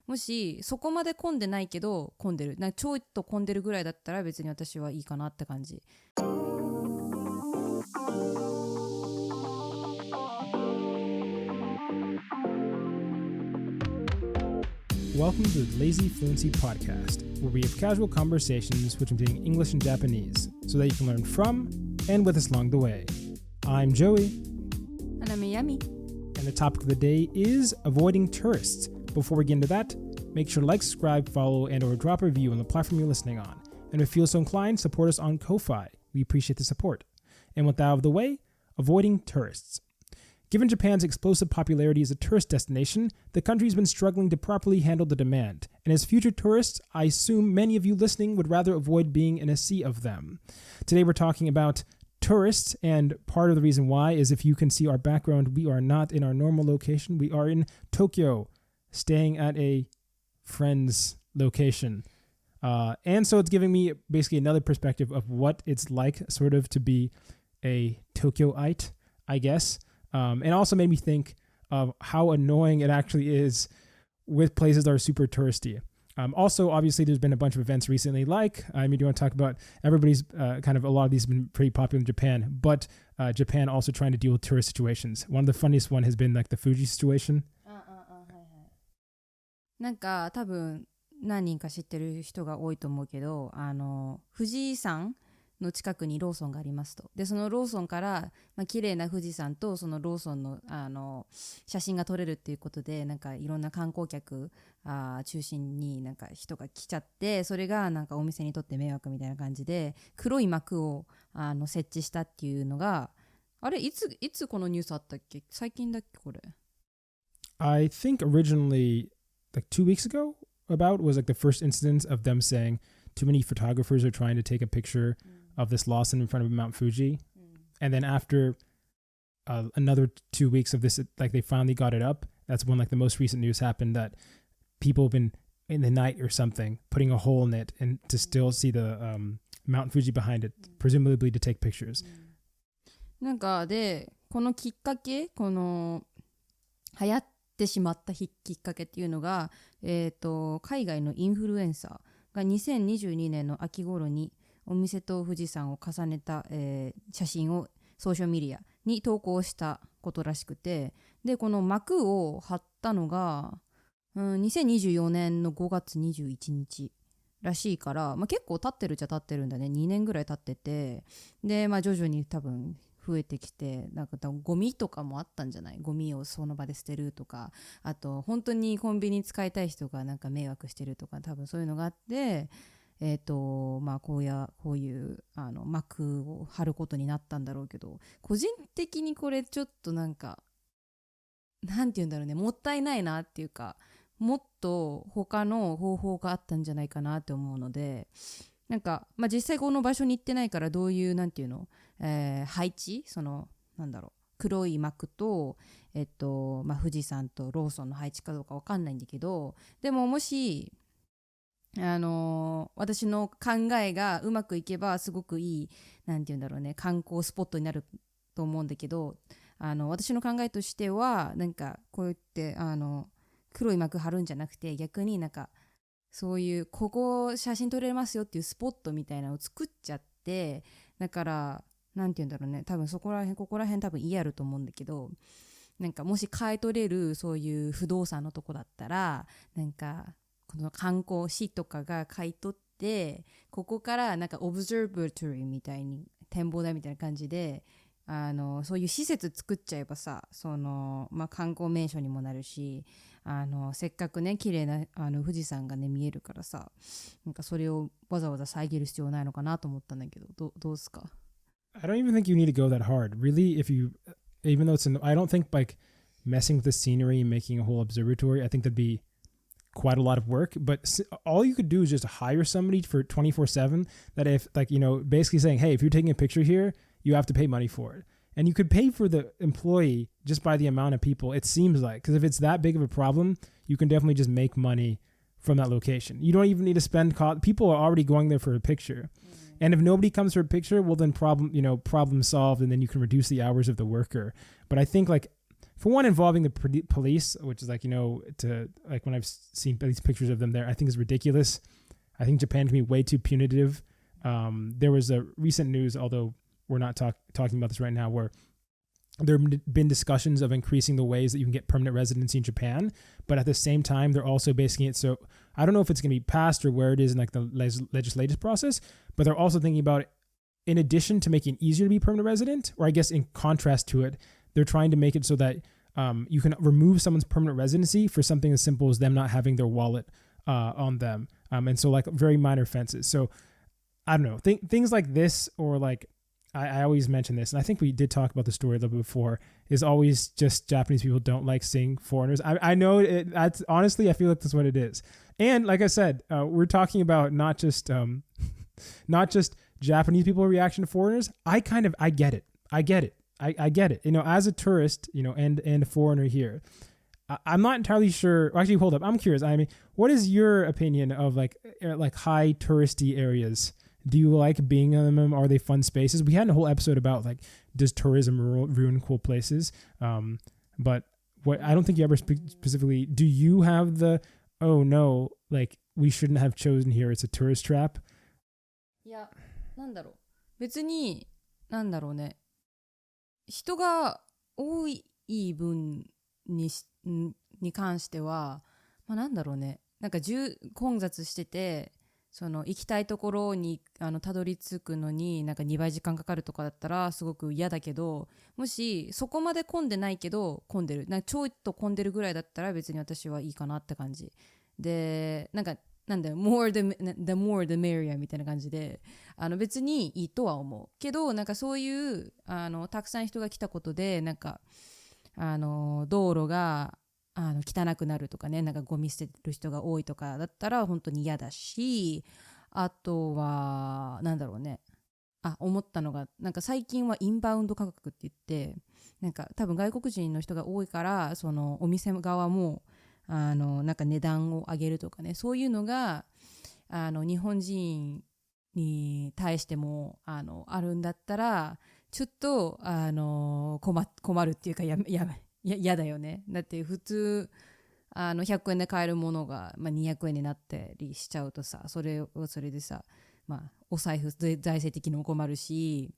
もしそこまで混んでないけど混んでる、ちょいと混んでるぐらいだったら別に私はいいかなって感じ。Welcome to the lazyfluency podcast, where we have casual conversations between English and Japanese, so that you can learn from and with us along the way. I'm Joey. And I'm Yami. And the topic of the day is avoiding tourists. Before we get into that, make sure to like, subscribe, follow, and or drop a review on the platform you're listening on. And if you feel so inclined, support us on Ko-Fi. We appreciate the support. And with that out of the way, avoiding tourists. Given Japan's explosive popularity as a tourist destination, the country's been struggling to properly handle the demand. And as future tourists, I assume many of you listening would rather avoid being in a sea of them. Today we're talking about tourists, and part of the reason why is if you can see our background, we are not in our normal location. We are in Tokyo, staying at a friend's location. And so it's giving me basically another perspective of what it's like sort of to be a Tokyoite, I guess. And also made me think of how annoying it actually is with places that are super touristy. Also, obviously, there's been a bunch of events recently, like, do you want to talk about everybody's kind of, a lot of these have been pretty popular in Japan, but Japan also trying to deal with tourist situations. One of the funniest one has been like the Fuji situation. なんか多分何人か知ってる人が多いと思うけど、富士山の近くにローソンがありますと。でそのローソンから、綺麗な富士山とそのローソンの、写真が撮れるっていうことで、なんかいろんな観光客中心になんか人が来ちゃって、それがなんかお店にとって迷惑みたいな感じで黒い幕を設置したっていうのが、あれいつこのニュースあったっけ？最近だっけこれ？ I think originally like 2 weeks ago about was like the first instance of them saying too many photographers are trying to take a picture of this Lawson in front of Mount Fuji. And then after another 2 weeks of this, like they finally got it up. That's when like the most recent news happened that people have been in the night or something putting a hole in it and to still see the Mount Fuji behind it, presumably to take pictures. なんかでこのきっかけ、この流行ってしまったきっかけっていうのが、海外のインフルエンサーが2022年の秋頃にお店と富士山を重ねた、写真をソーシャルメディアに投稿したことらしくて、でこの幕を貼ったのが、2024年の5月21日らしいから、結構経ってるっちゃ経ってるんだね。2年ぐらい経ってて、で徐々に多分増えてきて、なんかゴミとかもあったんじゃない？ゴミをその場で捨てるとか、あと本当にコンビニ使いたい人がなんか迷惑してるとか、多分そういうのがあって、こういう幕を張ることになったんだろうけど、個人的にこれちょっとなんかなんて言うんだろうね、もったいないなっていうか、もっと他の方法があったんじゃないかなって思うので、なんか実際この場所に行ってないからどういうなんていうの、配置、そのなんだろう、黒い幕と富士山とローソンの配置かどうかわかんないんだけど、でももし私の考えがうまくいけばすごくいい、なんていうんだろうね、観光スポットになると思うんだけど、私の考えとしてはなんかこうやって黒い幕張るんじゃなくて、逆になんかそういうここ写真撮れますよっていうスポットみたいなのを作っちゃって、だからなんていうんだろうね、多分ここら辺多分家あると思うんだけど、なんかもし買い取れるそういう不動産のとこだったら、なんかこの観光市とかが買い取って、ここからなんかオブザーバトリーみたいに展望台みたいな感じでそういう施設作っちゃえばさ、その観光名所にもなるし、せっかくね綺麗な富士山がね見えるからさ、なんかそれをわざわざ遮る必要ないのかなと思ったんだけど、どうですか？ I don't even think you need to go that hard. Really, even though I don't think like messing with the scenery and making a whole observatory, I think that'd be quite a lot of work, but all you could do is just hire somebody for 24/7 that if like, basically saying, hey, if you're taking a picture here, you have to pay money for it. And you could pay for the employee just by the amount of people, it seems like, because if it's that big of a problem, you can definitely just make money from that location. You don't even need to spend people are already going there for a picture. And if nobody comes for a picture, well then problem solved, and then you can reduce the hours of the worker. But I think like For one, involving the police, which is like, to like when I've seen these pictures of them there, I think is ridiculous. I think Japan can be way too punitive. There was a recent news, although we're not talking about this right now, where there have been discussions of increasing the ways that you can get permanent residency in Japan, but at the same time, they're also basing it. So I don't know if it's going to be passed or where it is in like the legislative process, but they're also thinking about it, in addition to making it easier to be permanent resident, or I guess in contrast to it, they're trying to make it so that you can remove someone's permanent residency for something as simple as them not having their wallet on them. And so like very minor offenses. So I don't know, things like this, or like I always mention this, and I think we did talk about the story a little bit before, is always just Japanese people don't like seeing foreigners. I know that's honestly, I feel like that's what it is. And like I said, we're talking about not just Japanese people's reaction to foreigners. I get it. I get it. As a tourist, and a foreigner here, I'm not entirely sure. Actually, hold up. I'm curious. I mean, what is your opinion of like high touristy areas? Do you like being in them? Are they fun spaces? We had a whole episode about like, does tourism ruin cool places? But what I don't think you ever specifically. Do you have the, oh no, like we shouldn't have chosen here, it's a tourist trap? いや、なんだろう。別に、なんだろうね。人が多い分に関しては、なんだろうね。なんか混雑してて、その行きたいところにたどり着くのになんか2倍時間かかるとかだったらすごく嫌だけど、もしそこまで混んでないけど混んでる、ちょいと混んでるぐらいだったら別に私はいいかなって感じで、なんだよ、more the merrier みたいな感じで、別にいいとは思うけど、なんかそういうたくさん人が来たことでなんか道路が汚くなるとかね、なんかゴミ捨てる人が多いとかだったら本当に嫌だし、あとはなんだろうね、思ったのが、なんか最近はインバウンド価格って言って、なんか多分外国人の人が多いからそのお店側もなんか値段を上げるとかね、そういうのが日本人に対してもあるんだったらちょっと困るっていうか嫌だよね。だって普通100円で買えるものが、200円になったりしちゃうとさ、それでさ、お財布財政的にも困るし、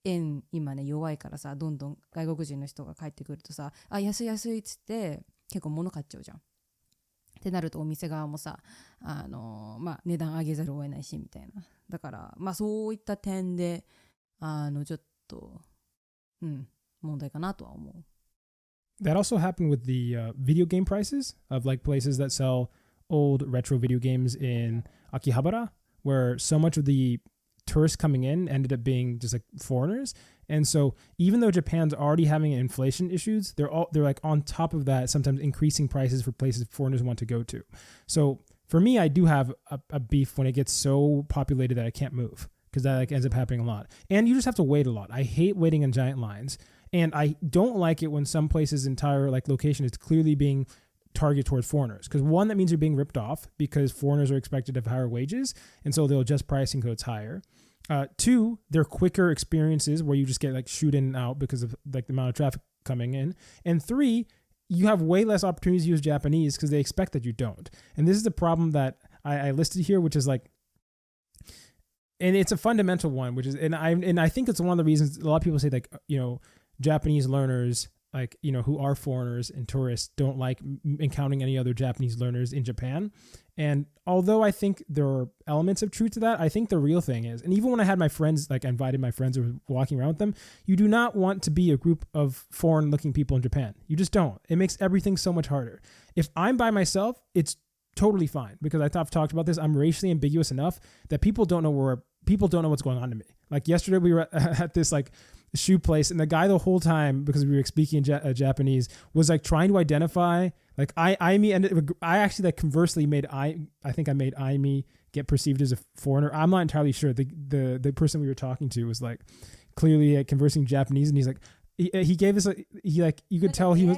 円今ね弱いからさ、どんどん外国人の人が帰ってくるとさ、安い安いっつって結構物買っちゃうじゃんってなると、お店側もさ値段上げざるを得ないしみたいな。だからそういった点でちょっと問題かなとは思う。That also happened with the video game prices of like places that sell old retro video games in Akihabara, where so much of the tourists coming in ended up being just like foreigners. And so even though Japan's already having inflation issues, they're like on top of that, sometimes increasing prices for places foreigners want to go to. So for me, I do have a beef when it gets so populated that I can't move, because that like ends up happening a lot. And you just have to wait a lot. I hate waiting in giant lines. And I don't like it when some places' entire like location is clearly being targeted towards foreigners. Because one, that means you're being ripped off because foreigners are expected to have higher wages, and so they'll adjust pricing so it's higher. Two, they're quicker experiences where you just get like shoot in and out because of like the amount of traffic coming in. And three, you have way less opportunities to use Japanese because they expect that you don't. And this is the problem that I listed here, which is like, and it's a fundamental one, which is, and I think it's one of the reasons a lot of people say like, Japanese learners, like, who are foreigners and tourists, don't like encountering any other Japanese learners in Japan. And although I think there are elements of truth to that, I think the real thing is, and even when I had my friends, like I invited my friends or walking around with them, you do not want to be a group of foreign looking people in Japan. You just don't. It makes everything so much harder. If I'm by myself, it's totally fine, because I've talked about this. I'm racially ambiguous enough that people don't know what's going on to me. Like yesterday we were at this like shoe place, and the guy the whole time, because we were speaking Japanese, was like trying to identify like me, and I actually like conversely made I think I made me get perceived as a foreigner. I'm not entirely sure. The person we were talking to was like clearly conversing Japanese, and he's like he gave us you could tell he was.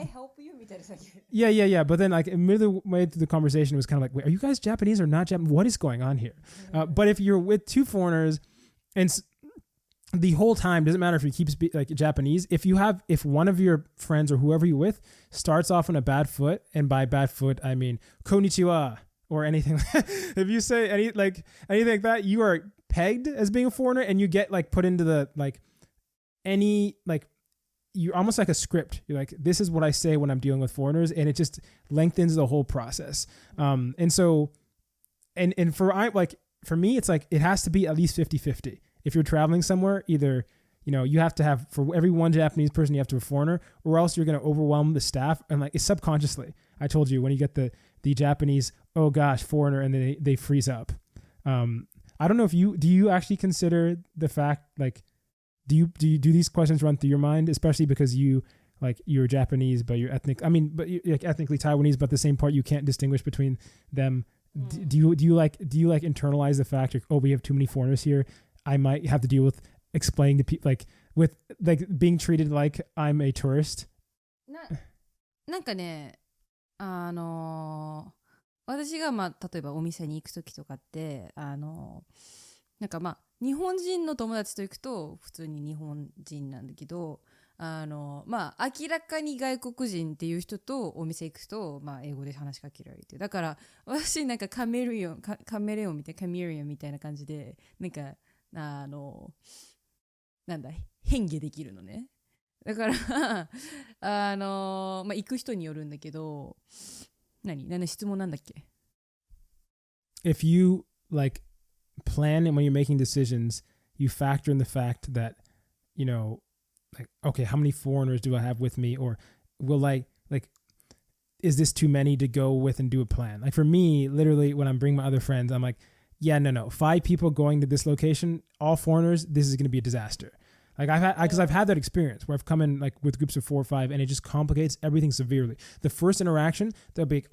Yeah. But then like midway through the conversation, it was kind of like, wait, are you guys Japanese or not Japanese? What is going on here? But if you're with two foreigners, and the whole time, doesn't matter if you keep like Japanese, if one of your friends or whoever you're with starts off on a bad foot, and by bad foot I mean konnichiwa or anything, if you say anything like that, you are pegged as being a foreigner, and you get like put into the like any like, you're almost like a script. You're like, this is what I say when I'm dealing with foreigners, and it just lengthens the whole process. And so and for me, it's like it has to be at least 50-50. If you're traveling somewhere, either, you have to have, for every one Japanese person, you have to have a foreigner, or else you're going to overwhelm the staff. And like, it's subconsciously, I told you, when you get the Japanese, oh gosh, foreigner, and then they freeze up. I don't know if do you actually consider the fact, like, do these questions run through your mind, especially because you're Japanese, but you're you're like ethnically Taiwanese, but at the same part, you can't distinguish between them. Do you internalize the fact, like, oh, we have too many foreigners here, I might have to deal with explaining to people, with being treated like I'm a tourist? なんかね、私が例えばお店に行くときとかって、なんか日本人の友達と行くと普通に日本人なんだけど、明らかに外国人っていう人とお店行くと、英語で話しかけられて、だから私なんかカメレオンみたいな感じで、なんかなんだ、変化できるのね。だから行く人によるんだけど、質問なんだっけ？ If you plan, and when you're making decisions, you factor in the fact that, okay, how many foreigners do I have with me? Or will is this too many to go with and do a plan? Like for me, literally, when I'm bringing my other friends, I'm like, yeah, no, 5 people going to this location, all foreigners, this is going to be a disaster. Like I've had that experience where I've come in with groups of 4 or 5, and it just complicates everything severely. The first interaction, they're like,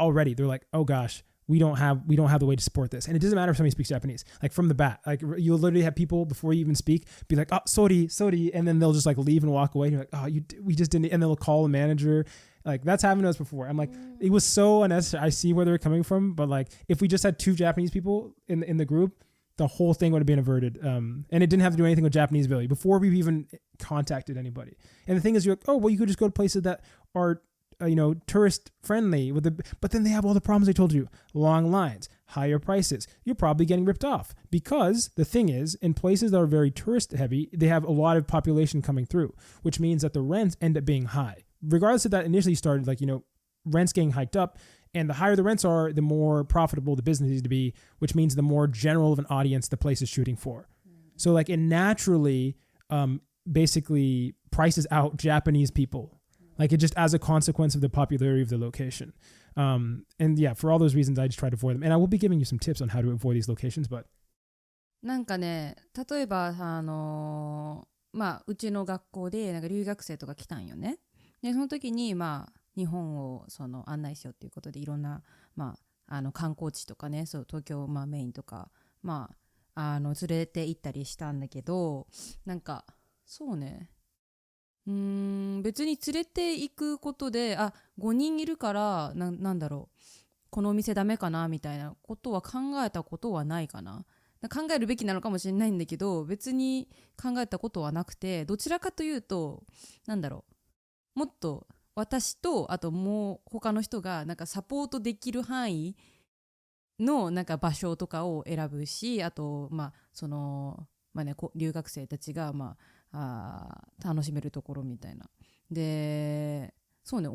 oh gosh, we don't have the way to support this. And it doesn't matter if somebody speaks Japanese, like from the bat, like you'll literally have people before you even speak be like, oh, sorry. And then they'll just leave and walk away. And you're like, oh, we just didn't. And they'll call the manager. Like that's happened to us before. I'm like, it was so unnecessary. I see where they're coming from, but if we just had 2 Japanese people in the group, the whole thing would have been averted. And it didn't have to do anything with Japanese ability before we've even contacted anybody. And the thing is, you're like, oh, well, you could just go to places that are, tourist friendly but then they have all the problems I told you: long lines, higher prices. You're probably getting ripped off, because the thing is, in places that are very tourist heavy, they have a lot of population coming through, which means that the rents end up being high. Regardless of that initially started, rents getting hiked up, and the higher the rents are, the more profitable the business needs to be, which means the more general of an audience the place is shooting for. So it naturally basically prices out Japanese people. It just as a consequence of the popularity of the location. And yeah, for all those reasons, I just try to avoid them. And I will be giving you some tips on how to avoid these locations, but. なんかね、例えばうちの学校で留学生とか来たんよね。でその時に日本を案内しようっていうことで、いろんな観光地とかね、そう東京メインとか連れて行ったりしたんだけど、なんかそうね。別に連れて行くことで5人いるからなんだろう、このお店ダメかなみたいなことは考えたことはないかな。考えるべきなのかもしれないんだけど、別に考えたことはなくて、どちらかというとなんだろう、もっと私とあともう他の人がサポートできる範囲の場所とかを選ぶし、あと留学生たちが楽しめるところみたいな。でそうね、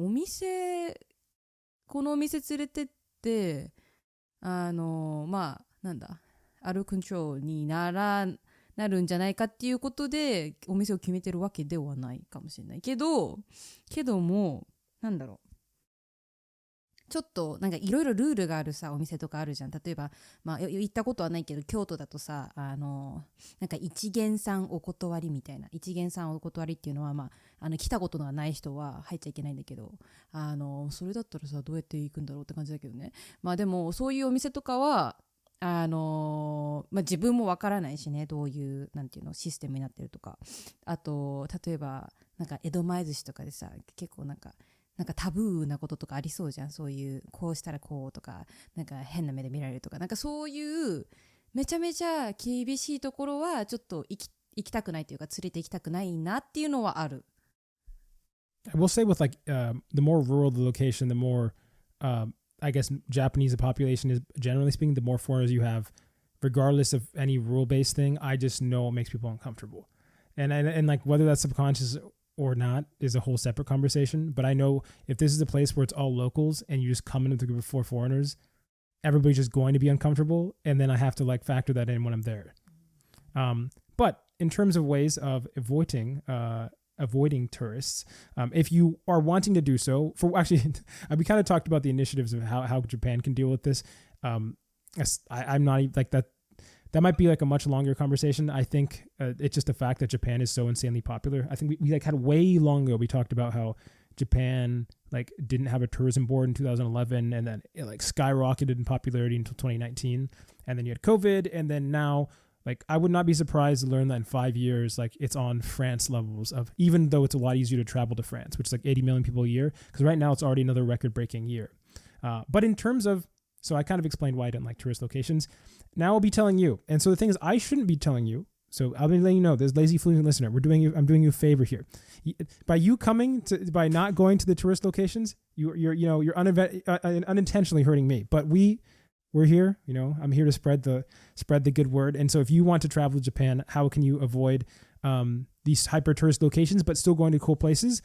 このお店連れてってなんだ、アルコントロールになるんじゃないかっていうことでお店を決めてるわけではないかもしれないけども、なんだろう、ちょっといろいろルールがあるさお店とかあるじゃん。例えば行ったことはないけど、京都だとさ一元さんお断りみたいな。一元さんお断りっていうのは来たことがない人は入っちゃいけないんだけど、それだったらさどうやって行くんだろうって感じだけどね。でもそういうお店とかは自分もわからないしね、どういうシステムになってるとか。あと例えば江戸前寿司とかでさ、結構タブーなこととかありそうじゃん。そういうこうしたらこうとか、変な目で見られるとか、そういうめちゃめちゃ厳しいところはちょっと行行きたくないというか連れて行きたくないなっていうのはある。I will say with the more rural the location, the more I guess Japanese the population is, generally speaking, the more foreigners you have, regardless of any rule-based thing. I just know it makes people uncomfortable, and like whether that's subconscious or not is a whole separate conversation. But I know if this is a place where it's all locals and you just come in with a group of 4 foreigners, everybody's just going to be uncomfortable, and then I have to like factor that in when I'm there. But in terms of ways of avoiding tourists, if you are wanting to do so, we kind of talked about the initiatives of how Japan can deal with this. I'm not like that. That might be like a much longer conversation. I think it's just the fact that Japan is so insanely popular. I think we like had way long ago, we talked about how Japan like didn't have a tourism board in 2011, and then it like skyrocketed in popularity until 2019. And then you had COVID, and then now, like, I would not be surprised to learn that in 5 years, like, it's on France levels of, even though it's a lot easier to travel to France, which is like 80 million people a year, because right now it's already another record-breaking year. But in terms of, so I kind of explained why I didn't like tourist locations. Now I'll be telling you. And so the thing is, I shouldn't be telling you. So I'll be letting you know, this lazy fluent listener, I'm doing you a favor here. By not going to the tourist locations, you're unintentionally hurting me. But we're here, I'm here to spread the good word. And so if you want to travel to Japan, how can you avoid these hyper tourist locations but still going to cool places?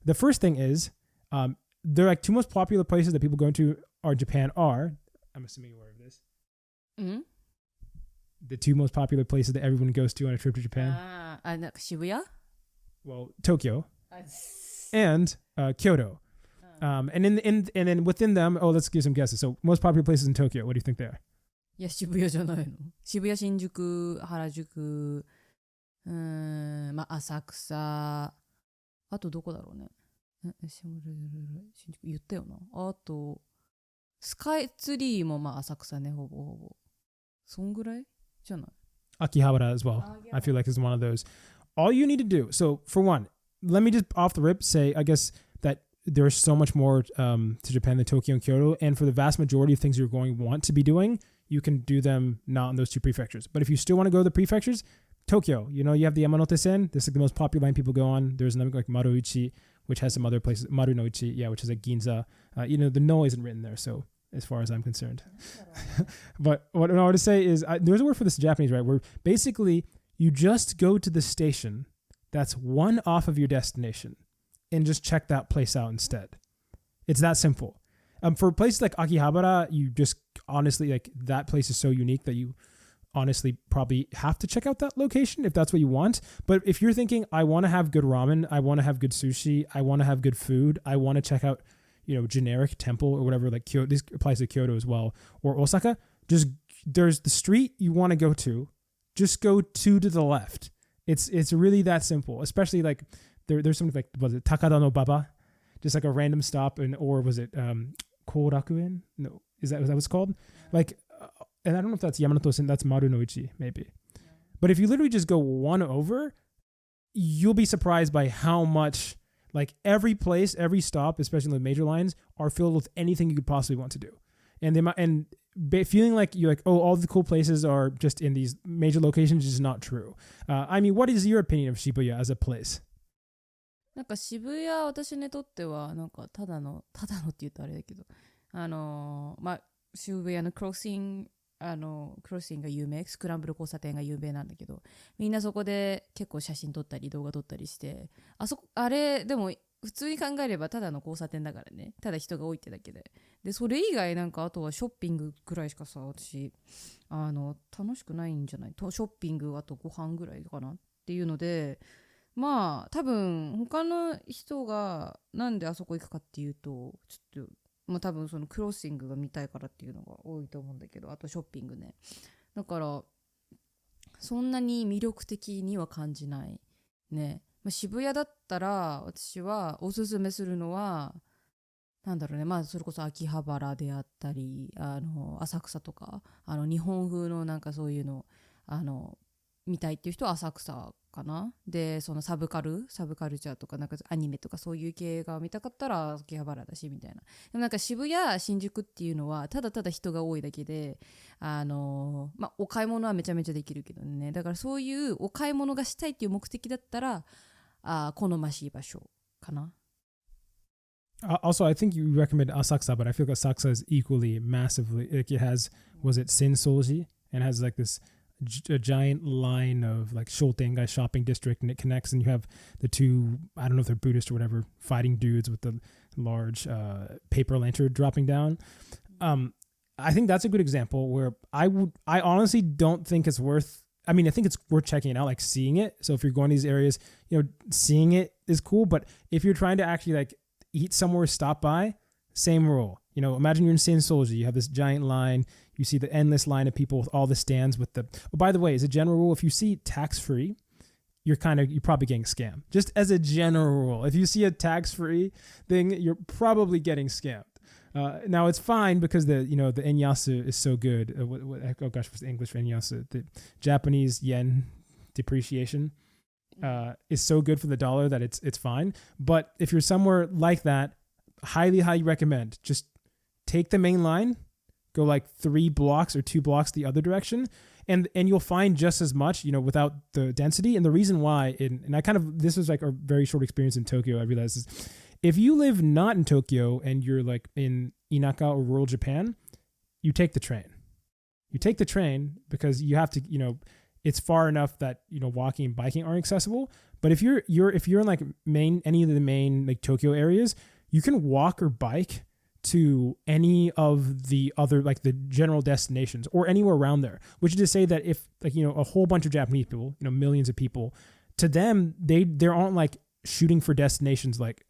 The first thing is, they're like 2 most popular places that people go into Japan are, I'm assuming you're aware of this. Mm-hmm. The 2 most popular places that everyone goes to on a trip to Japan. Shibuya? Well, Tokyo and Kyoto. And then within them, let's give some guesses. So most popular places in Tokyo, what do you think they are? いや、渋谷じゃないの。渋谷、新宿、原宿、浅草、あとどこだろうね。新宿言ったよな。あと、スカイツリーも浅草ね、ほぼ。そんぐらいじゃない？ Akihabara as well. I feel like is one of those. All you need to do, so for one, let me just off the rip say, I guess that there's so much more to Japan than Tokyo and Kyoto, and for the vast majority of things you're going to want to be doing, you can do them not in those 2 prefectures. But if you still want to go to the prefectures, Tokyo, you have the Yamanote-sen. This is the most popular line people go on. There's another like Maruichi, which has some other places. Marunouchi, which is like Ginza. The no isn't written there, so as far as I'm concerned. But what I want to say is, there's a word for this in Japanese, right? Where basically you just go to the station that's 1 off of your destination and just check that place out instead. It's that simple. For places like Akihabara, you just honestly, like, that place is so unique that you honestly probably have to check out that location if that's what you want. But if you're thinking, I want to have good ramen, I want to have good sushi, I want to have good food, I want to check out, generic temple or whatever, like Kyoto, this applies to Kyoto as well, or Osaka, there's the street you want to go to, just go 2 to the left. It's really that simple, especially like there's something like, was it Takada no Baba? Just like a random stop, or was it Korakuen? No, is that what it's called? Like, and I don't know if that's Yamanote-sen, that's Marunouchi, maybe. Yeah. But if you literally just go 1 over, you'll be surprised by how much, like, every place, every stop, especially the major lines, are filled with anything you could possibly want to do. And feeling like you're like, all the cool places are just in these major locations is not true. I mean, what is your opinion of Shibuya as a place? なんか渋谷、私にとってはなんかただのって言うとあれだけど、渋谷のクロッシングが有名、スクランブル交差点が有名なんだけど、みんなそこで結構写真撮ったり動画撮ったりして、あれでも普通に考えればただの交差点だからね、ただ人が多いってだけで、それ以外なんかあとはショッピングぐらいしかさ、私楽しくないんじゃない？ショッピング、あとご飯ぐらいかなっていうので、多分他の人がなんであそこ行くかっていうと、ちょっと多分そのクロッシングが見たいからっていうのが多いと思うんだけど、あとショッピングね。だからそんなに魅力的には感じないね。渋谷だったら私はおすすめするのはなんだろうね、それこそ秋葉原であったり、浅草とか、日本風のなんかそういうの、見たいっていう人は浅草かな。でそのサブカルチャーとかなんかアニメとかそういう系が見たかったら秋葉原だしみたいな。でもなんか渋谷新宿っていうのはただただ人が多いだけでお買い物はめちゃめちゃできるけどね。だからそういうお買い物がしたいっていう目的だったら好ましい場所かな。Also, I think you recommend Asakusa, but I feel like Asakusa is equally massively, like it has, was it Sensoji? And has like this a giant line of like Shotengai shopping district, and it connects, and you have the two, I don't know if they're Buddhist or whatever, fighting dudes with the large paper lantern dropping down. I think that's a good example where I honestly don't think it's worth, I mean, I think it's worth checking it out, like seeing it. So if you're going to these areas, seeing it is cool. But if you're trying to actually like eat somewhere, stop by, same rule. Imagine you're in Sensoji, you have this giant line, you see the endless line of people with all the stands with the, oh, by the way, as a general rule, if you see tax-free, you're probably getting scammed. Just as a general rule, if you see a tax-free thing, you're probably getting scammed. Now it's fine because the enyasu is so good. Oh gosh, what's the English for enyasu? The Japanese yen depreciation is so good for the dollar that it's fine. But if you're somewhere like that, highly recommend just take the main line, go like 3 blocks or 2 blocks the other direction, and you'll find just as much, without the density. And the reason why, and I this was like a very short experience in Tokyo, I realized is if you live not in Tokyo and you're like in Inaka or rural Japan, you take the train. You take the train because you have to, it's far enough that, walking and biking aren't accessible. But if you're in like any of the main like Tokyo areas, you can walk or bike to any of the other, like the general destinations or anywhere around there, which is to say that if like, a whole bunch of Japanese people, millions of people, to them, they aren't like shooting for destinations like,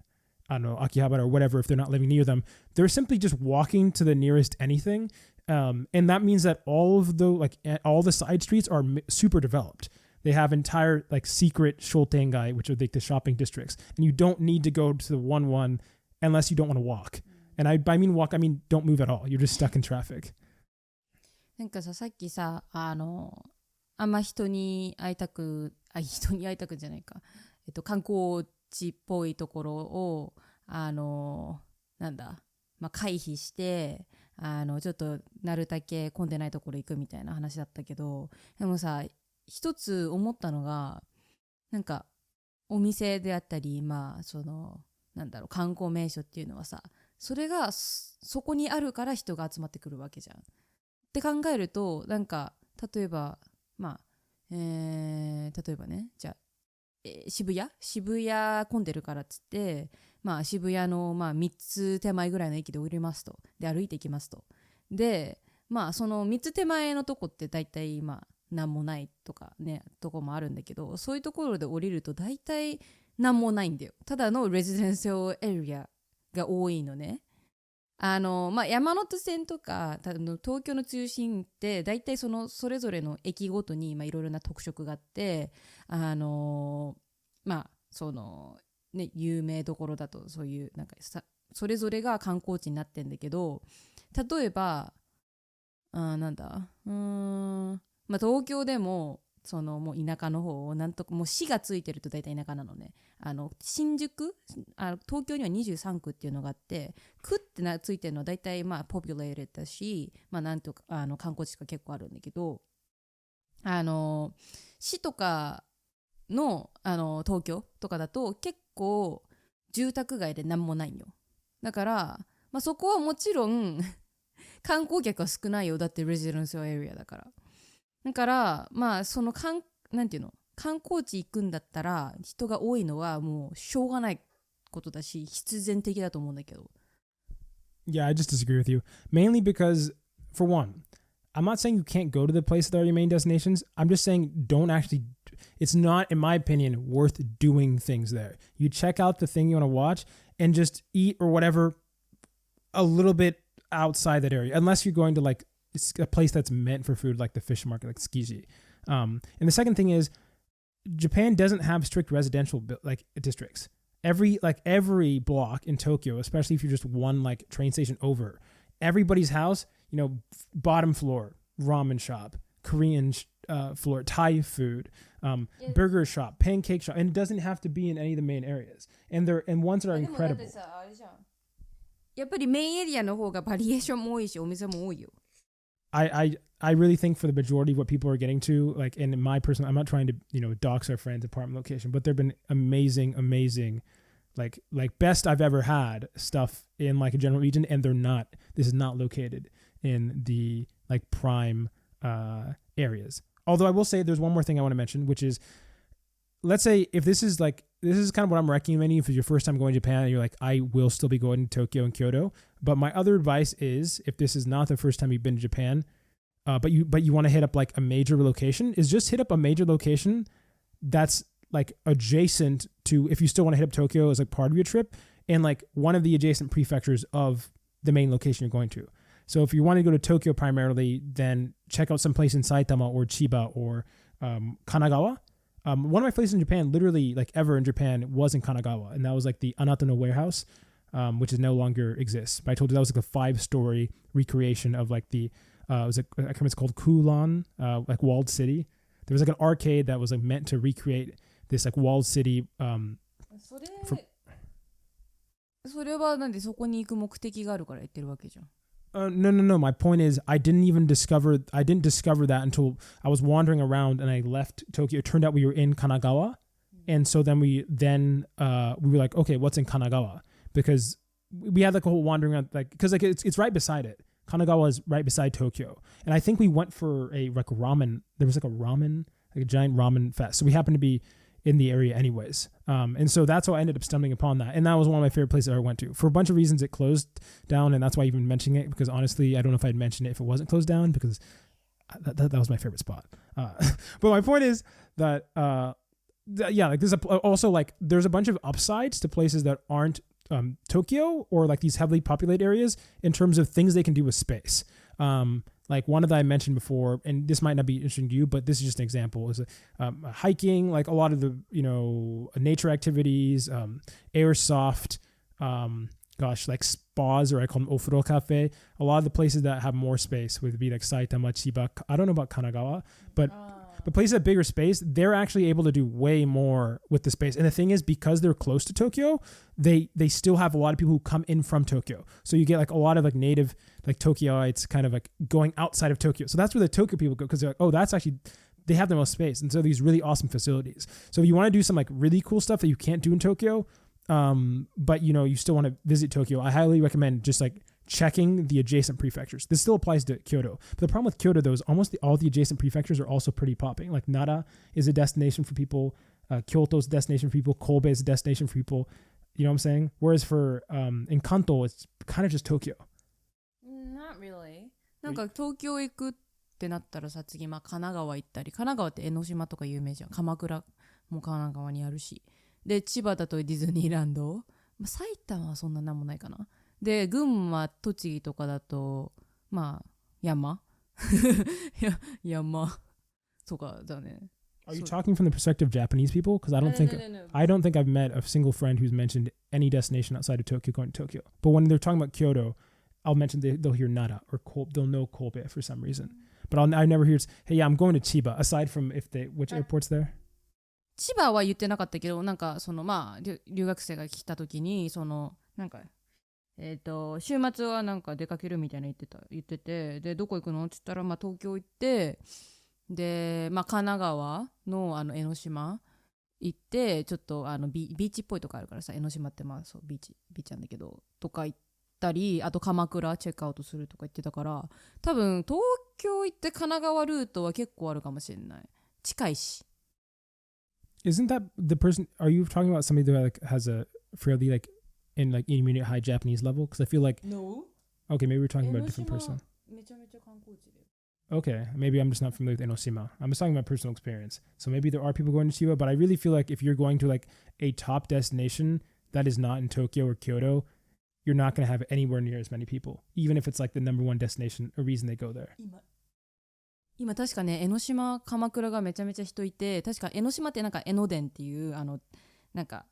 I don't know, Akihabara or whatever, if they're not living near them. They're simply just walking to the nearest anything. And that means that all the side streets are super developed. They have entire like secret shotengai, which are like the shopping districts. And you don't need to go to the one unless you don't want to walk. And by mean walk, I mean don't move at all. You're just stuck in traffic. なんかさっきさ、あんま人に会いたくじゃないか。観光地っぽいところを回避してちょっとなるだけ混んでないところ行くみたいな話だったけど、でもさ一つ思ったのがなんかお店であったり観光名所っていうのはさ、それがそこにあるから人が集まってくるわけじゃんって考えると、なんか例えばね、じゃあ渋谷混んでるからっつって、渋谷の3つ手前ぐらいの駅で降りますと、で歩いていきますと、でその3つ手前のとこって大体なんもないとかねとこもあるんだけど、そういうところで降りると大体なんもないんだよ。ただのレジデンシャルエリアが多いのね。山手線とか東京の中心って大体それぞれの駅ごとにいろいろな特色があって、有名どころだとそういうなんかそれぞれが観光地になってんだけど、例えば東京でももう田舎の方をなんとかもう市がついてると大体田舎なのね。新宿東京には23区っていうのがあって、区ってついてるのは大体ポピュレーテッドだし、なんとか観光地が結構あるんだけど、市とかの東京とかだと結構住宅街でなんもないんよ。だから、そこはもちろん観光客は少ないよ。だってレジデンシャルエリアだから。だからなんていうの、観光地行くんだったら人が多いのはもうしょうがないことだし必然的だと思うんだけど。Yeah, I just disagree with you. Mainly because, for one, I'm not saying you can't go to the places that are your main destinations. I'm just saying it's not, in my opinion, worth doing things there. You check out the thing you want to watch and just eat or whatever a little bit outside that area, unless you're going to like it's a place that's meant for food, like the fish market, like Tsukiji. And the second thing is, Japan doesn't have strict residential like districts. Every block in Tokyo, especially if you're just one like train station over, everybody's house, bottom floor, ramen shop, Korean floor, Thai food, burger shop, pancake shop, and it doesn't have to be in any of the main areas. And ones that are でもだっ incredible. てさ、あれじゃん。やっぱりメインエリアの方がバリエーションも多いし、お店も多いよ。I really think for the majority of what people are getting to, like in my personal, I'm not trying to, dox our friend's apartment location, but there've been amazing, like best I've ever had stuff in like a general region, and this is not located in the like prime areas. Although I will say there's one more thing I want to mention, which is, let's say if this is kind of what I'm recommending if it's your first time going to Japan and you're like, I will still be going to Tokyo and Kyoto. But my other advice is, if this is not the first time you've been to Japan, but you want to hit up like a major location, is just hit up a major location that's like adjacent to, if you still want to hit up Tokyo as like part of your trip, and like one of the adjacent prefectures of the main location you're going to. So if you want to go to Tokyo primarily, then check out some place in Saitama or Chiba or Kanagawa. One of my places in Japan, literally like ever in Japan, was in Kanagawa, and that was like the Anata no Warehouse, which is no longer exists. But I told you that was like a 5-story recreation of like the it's called Kulan, like walled city. There was like an arcade that was like meant to recreate this like walled city. それはなんでそこに行く目的があるから言ってるわけじゃん。No. My point is, I didn't discover that until I was wandering around and I left Tokyo. It turned out we were in Kanagawa, and so then we were like, okay, what's in Kanagawa? Because we had like a whole wandering around, like because like it's right beside it. Kanagawa is right beside Tokyo, and I think we went for a like ramen. There was like a giant ramen fest. So we happened to be in the area anyways. And so that's how I ended up stumbling upon that. And that was one of my favorite places I ever went to. For a bunch of reasons, it closed down, and that's why I even mentioning it, because honestly, I don't know if I'd mention it if it wasn't closed down, because that was my favorite spot. But my point is that, like there's also like, there's a bunch of upsides to places that aren't Tokyo or like these heavily populated areas in terms of things they can do with space. Like one of that I mentioned before, and this might not be interesting to you, but this is just an example, is hiking, like a lot of the, nature activities, airsoft, like spas, or I call them ofuro cafe. A lot of the places that have more space would be like Saitama, Chiba. I don't know about Kanagawa, but places that bigger space, they're actually able to do way more with the space. And the thing is, because they're close to Tokyo, they still have a lot of people who come in from Tokyo. So you get like a lot of like native like Tokyoites kind of like going outside of Tokyo. So that's where the Tokyo people go, because they're like, oh, that's actually, they have the most space. And so these really awesome facilities. So if you want to do some like really cool stuff that you can't do in Tokyo, but you still want to visit Tokyo, I highly recommend just like checking the adjacent prefectures. This still applies to Kyoto. But the problem with Kyoto, though, is almost all the adjacent prefectures are also pretty popping. Like Nara is a destination for people. Kyoto's a destination for people. Kobe is a destination for people. You know what I'm saying? Whereas for in Kanto, it's kind of just Tokyo. Not really. なんか東京行くってなったらさ、次神奈川行ったり、神奈川って江ノ島とか有名じゃん。鎌倉も神奈川にあるし。で、千葉だとディズニーランド。埼玉はそんななんもないかな。で、群馬、栃木とかだと、山山とかだね。Are you talking from the perspective of Japanese people? Because I don't think I've met a single friend who's mentioned any destination outside of Tokyo going to Tokyo. But when they're talking about Kyoto, I'll mention they'll hear Nara or they'll know Kobe for some reason. But I never hear, hey, yeah, I'm going to Chiba. Aside from which airport's there? 千葉は言ってなかったけど、なんか留学生が来た時になんか週末はなんか出かけるみたいな言ってて、でどこ行くのって言ったら東京行って、で神奈川の江ノ島行って、ちょっとビーチっぽいとこあるからさ、江ノ島ってそうビーチなんだけどとか行ったり、あと鎌倉チェックアウトするとか言ってたから、多分東京行って神奈川ルートは結構あるかもしれない。近いし。Isn't that the person? Are you talking about somebody that like has a fairly like in like intermediate high Japanese level? Because I feel like no. Okay, maybe we're talking about a different person. Okay, maybe I'm just not familiar with Enoshima. I'm just talking about personal experience. So maybe there are people going to Chiba, but I really feel like if you're going to like a top destination that is not in Tokyo or Kyoto, you're not going to have anywhere near as many people, even if it's like the number one destination, a reason they go there. 今確かね、江ノ島鎌倉がめちゃめちゃ人いて、確か江ノ島ってなんか江ノ電っていうなんか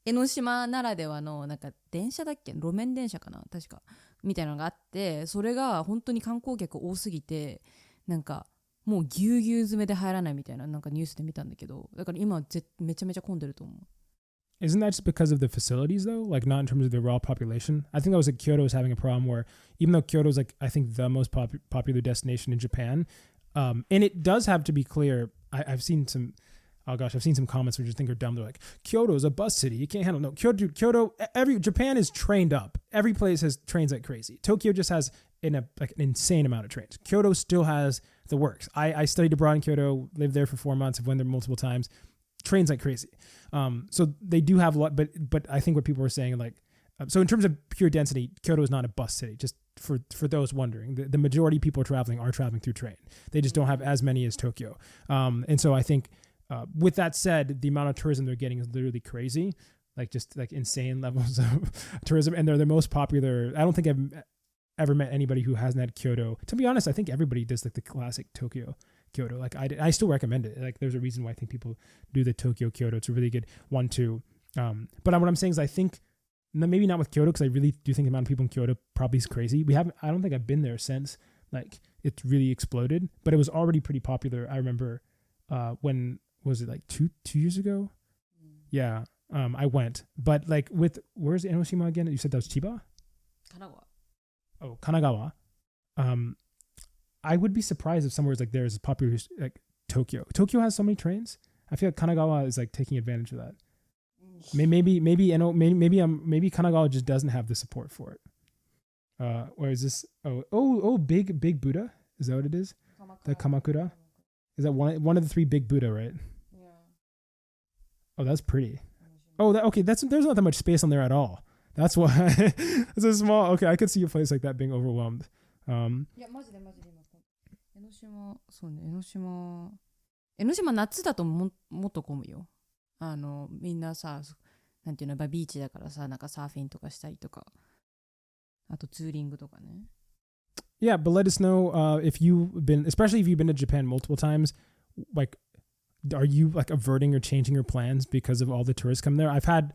江ノ島ならではのなんか電車だっけ、路面電車かな確かみたいなのがあって、それが本当に観光客多すぎて、なんかもうぎゅうぎゅう詰めで入らないみたいななんかニュースで見たんだけど、だから今めちゃめちゃ混んでると思う。Isn't that just because of the facilities though? Like not in terms of the raw population? I think that was like Kyoto was having a problem where even though Kyoto is like I think the most popular destination in Japan, and it does have to be clear. I've seen some comments which I think are dumb. They're like, Kyoto is a bus city. You can't handle. No, Kyoto. Japan is trained up. Every place has trains like crazy. Tokyo just has an insane amount of trains. Kyoto still has the works. I studied abroad in Kyoto, lived there for 4 months. I've went there multiple times. Trains like crazy. So they do have a lot, but I think what people were saying, like, so in terms of pure density, Kyoto is not a bus city. Just for those wondering, the majority of people are traveling through train. They just don't have as many as Tokyo. And so I think with that said, the amount of tourism they're getting is literally crazy, like just like insane levels of tourism. And they're the most popular. I don't think I've ever met anybody who hasn't had Kyoto. To be honest, I think everybody does like the classic Kyoto. Like I still recommend it. Like there's a reason why I think people do the Tokyo Kyoto. It's a really good one too. But what I'm saying is I think maybe not with Kyoto because I really do think the amount of people in Kyoto probably is crazy. I don't think I've been there since like it really exploded, but it was already pretty popular. I remember when was it like two years ago? Yeah, I went. But like where's Enoshima again? You said that was Chiba? Kanagawa. Oh, Kanagawa. I would be surprised if somewhere like there is as popular as like Tokyo. Tokyo has so many trains. I feel like Kanagawa is like taking advantage of that. Maybe Kanagawa just doesn't have the support for it. Or is this big Buddha? Is that what it is? The Kamakura? Is that one of the 3 big Buddha, right? Yeah. Oh, that's pretty. Oh, there's not that much space on there at all. That's why it's a small. Okay, I could see a place like that being overwhelmed. いやマジで江ノ島そうね江ノ島夏だともっと混むよ。みんなさなんていうのビーチだからさなんかサーフィンとかしたりとかあとツーリングとかね。Yeah, but let us know especially if you've been to Japan multiple times, like, are you like averting or changing your plans because of all the tourists come there? I've had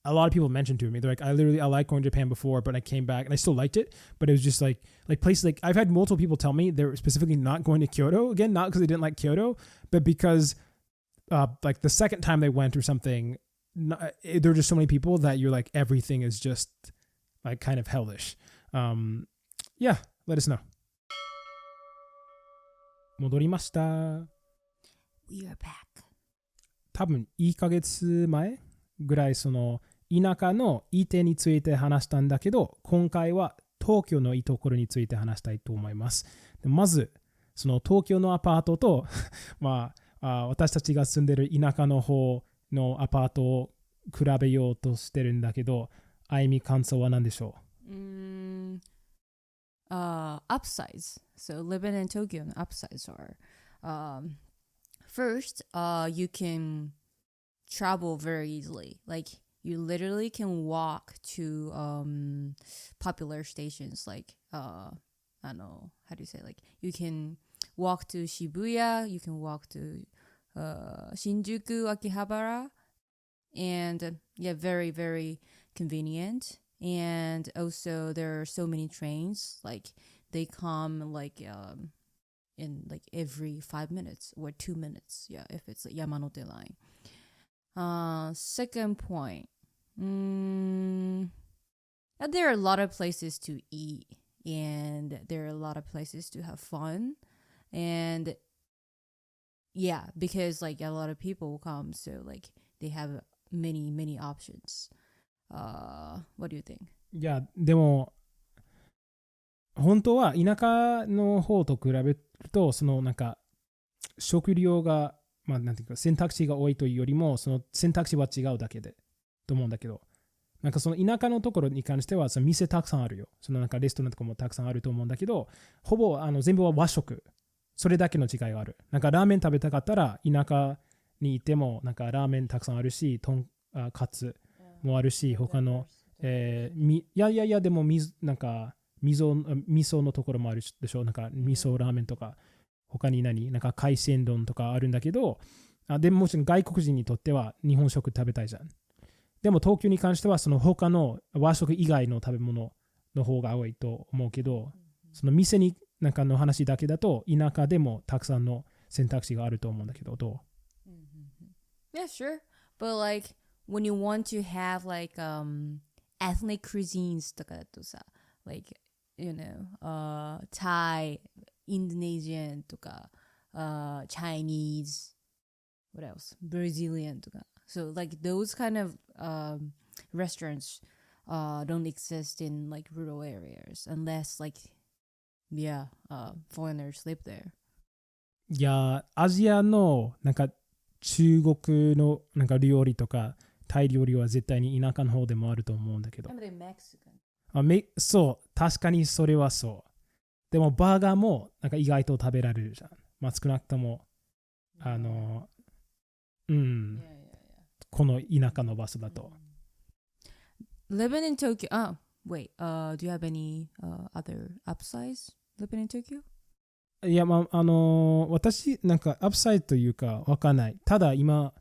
a lot of people mentioned to me, they're like, I like going to Japan before, but I came back and I still liked it, but it was just like places like I've had multiple people tell me they're specifically not going to Kyoto again, not because they didn't like Kyoto, but because like the second time they went or something, there are just so many people that you're like everything is just like kind of hellish. Yeah, let us know. 戻りました。We are back. 多分1ヶ月前ぐらいその田舎のいてについて話したんだけど、今回は東京のいいところについて話したいと思います。でまずその東京のアパートと私たちが住んでる田舎の方のアパートを比べようとしてるんだけど、あいみ感想は何でしょう？Upsides. So living in Tokyo, the upsides are first, you can travel very easily. Like you literally can walk to popular stations. Like I don't know how do you say like you can walk to Shibuya, you can walk to Shinjuku, Akihabara, and yeah, very very convenient. And also there are so many trains, like they come like in like every 5 minutes or 2 minutes, yeah, if it's like Yamanote line. Second point, there are a lot of places to eat and there are a lot of places to have fun, and yeah, because like a lot of people come, so like they have many options. What do you think? いやでも本当は田舎の方と比べるとそのなんか食料がなんていうか選択肢が多いというよりもその選択肢は違うだけでと思うんだけど、なんかその田舎のところに関してはその店たくさんあるよ。そのなんかレストランとかもたくさんあると思うんだけど、ほぼ全部は和食。それだけの違いがある。なんかラーメン食べたかったら田舎にいてもなんかラーメンたくさんあるし、カツもあるし、他のでもなんか味噌のところもあるでしょ。なんか味噌ラーメンとか他になんか海鮮丼とかあるんだけど、でももちろん外国人にとっては日本食食べたいじゃん。でも東京に関してはその他の和食以外の食べ物の方が多いと思うけど、その店になんかの話だけだと田舎でもたくさんの選択肢があると思うんだけど、どう？ Yeah, sure. But like when you want to have like ethnic cuisines とかだとさ、like you know, Thai, Indonesian とか、Chinese, what else? Brazilian とか。So like those kind of restaurants don't exist in like rural areas unless like yeah, foreigners live there. いや、アジアのなんか中国のなんか料理とかタイ料理は絶対に田舎の方でもあると思うんだけど。そう、確かにそれはそう。でもバーガーもなんか意外と食べられるじゃん。まあ少なくとも、この田舎の場所だと。Living in Tokyo, wait, do you have any other upsides living in Tokyo? いや、まあ、私、なんかアップサイドというかわかんない。ただ今、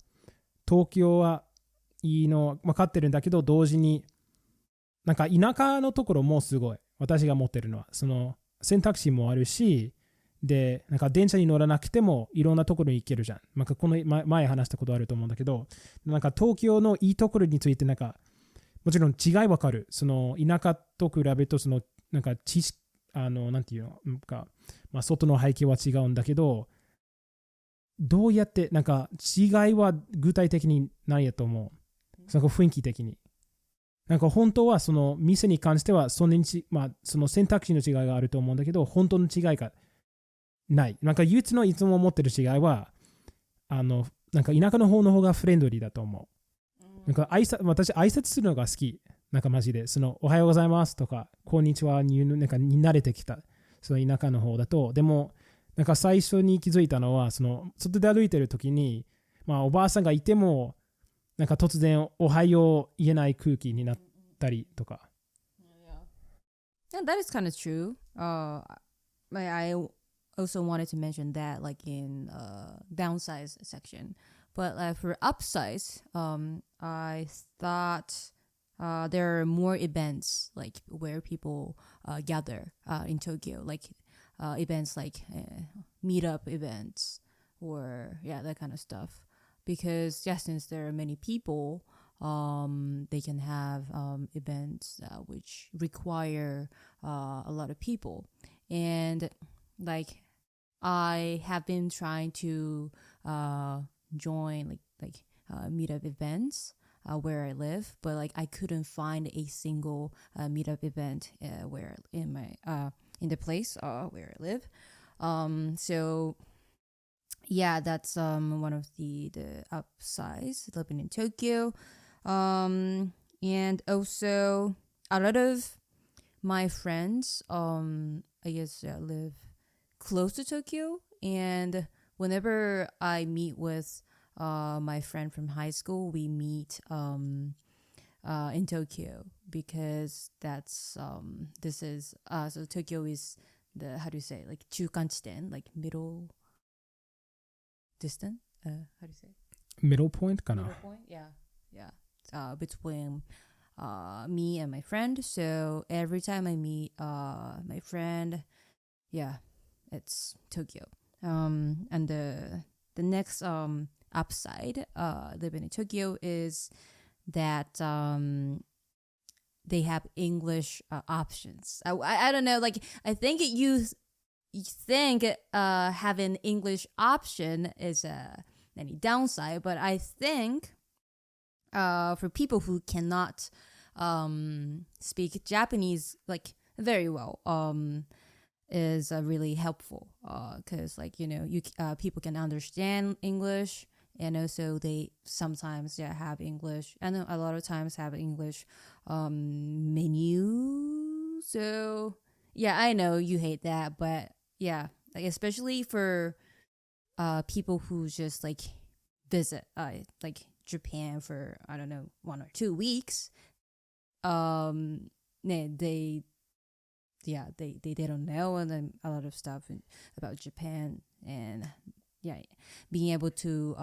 東京はいいの分かってるんだけど、同時になんか田舎のところもすごい。私が持ってるのは、その選択肢もあるし、で、なんか電車に乗らなくてもいろんなところに行けるじゃん。なんかこの前話したことあると思うんだけど、なんか東京のいいところについてなんか、もちろん違いわかる。その田舎と比べると、そのなんか知識、なんていうの、なんか、まあ、外の背景は違うんだけど、どうやって、なんか違いは具体的に何やと思う？その雰囲気的に。なんか本当はその店に関してはその選択肢の違いがあると思うんだけど、本当の違いがない。なんか唯一のいつも思ってる違いは、なんか田舎の方がフレンドリーだと思う。なんか私挨拶するのが好き。なんかマジで、そのおはようございますとか、こんにちはになんかに慣れてきた。その田舎の方だと。でも、なんか最初に気づいたのは、その外で歩いてる時に、まあおばあさんがいても、なんか突然おはよう言えない空気になったりとか。Yeah, that is kind of true. I also wanted to mention that like in downsize section. But for upsize, I thought there are more events like where people gather in Tokyo, like events like meetup events or yeah, that kind of stuff. Because yeah, since there are many people, they can have events which require a lot of people. And like I have been trying to join like meetup events where I live, but like I couldn't find a single meetup event where in the place where I live. So yeah, that's one of the upsides living in Tokyo. And also a lot of my friends I guess live close to Tokyo, and whenever I meet with my friend from high school, we meet in Tokyo because that's this is so Tokyo is the, how do you say, like 中間地点, like middle distant, how do you say, middle point かな? Middle point, yeah, between me and my friend. So every time I meet my friend, yeah, it's Tokyo. And the next upside living in Tokyo is that they have English options. I don't know, like I think you think having English option is any downside, but I think for people who cannot speak Japanese like very well, is really helpful because like you know people can understand English, and also they sometimes have English, and a lot of times have English menu. So yeah, I know you hate that, but yeah, like especially for people who just like visit like Japan for I don't know 1 or 2 weeks, they don't know and then a lot of stuff about Japan, and yeah, being able to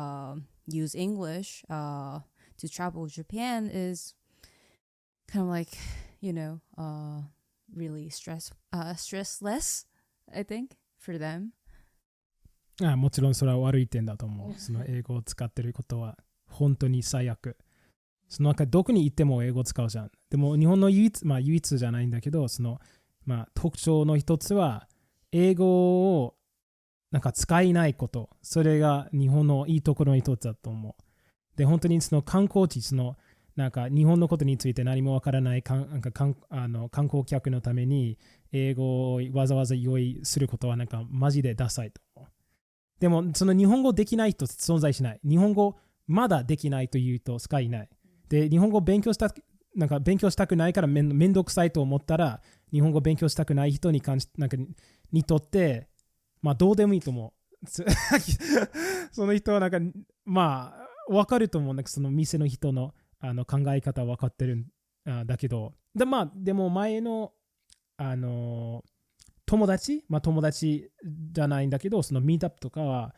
use English to travel Japan is kind of like, you know, really stressless. I think, for them. もちろんそれは悪い点だと思う。その英語を使ってることは本当に最悪。そのなんかどこに行っても英語を使うじゃん。でも日本の唯一じゃないんだけど、その特徴の一つは英語をなんか使えないこと。それが日本のいいところの一つだと思う。で、本当にその観光地、なんか日本のことについて何もわからない観光客のために英語をわざわざ用意することはなんかマジでダサいと思う。でもその日本語できない人存在しない。日本語まだできないという人しかいない。で、日本語勉強したくないからめんどくさいと思ったら、日本語勉強したくない人にとって、どうでもいいと思う。その人はなんか、わかると思う。なんかその店の人の、考え方は分かってるんだけど、でも前の、友達じゃないんだけど、そのミートアップとかは、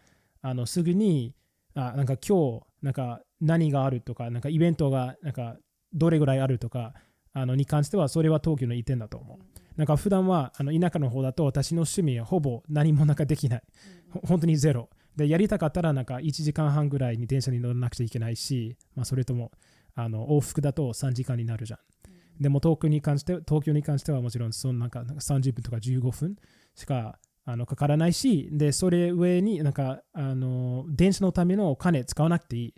すぐに、なんか今日、なんか何があるとか、なんかイベントがなんかどれぐらいあるとかに関しては、それは東京の移転だと思う。なんか普段は田舎の方だと私の趣味はほぼ何もなんかできない。本当にゼロ。で、やりたかったらなんか1時間半ぐらいに電車に乗らなくちゃいけないし、それとも往復だと3時間になるじゃん。でも東京に関してはもちろんなんか30分とか15分しかかからないし、で、それ上になんか電車のためのお金使わなくていい。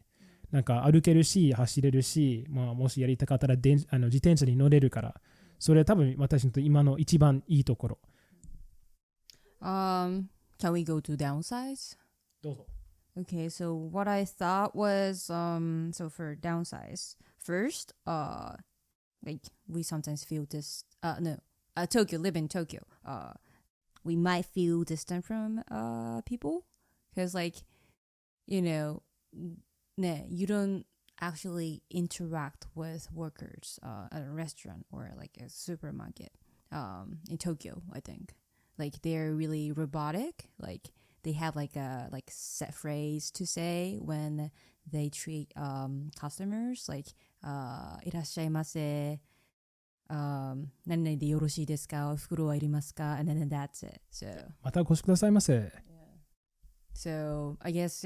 なんか歩けるし、走れるし、もしやりたかったら自転車に乗れるから、それは多分私の今の一番いいところ。Can we go to downsides? どうぞ。Okay, so what I thought was, so for downsides, first, like we sometimes feel this, Tokyo, live in Tokyo, we might feel distant from people, because like, you know, you don't actually interact with workers at a restaurant or like a supermarket in Tokyo, I think. Like they're really robotic, like they have like a set phrase to say when they treat customers, like いらっしゃいませ、何々でよろしいですか、お袋はいりますか、and then that's it. So またお越しくださいませ。Yeah. So I guess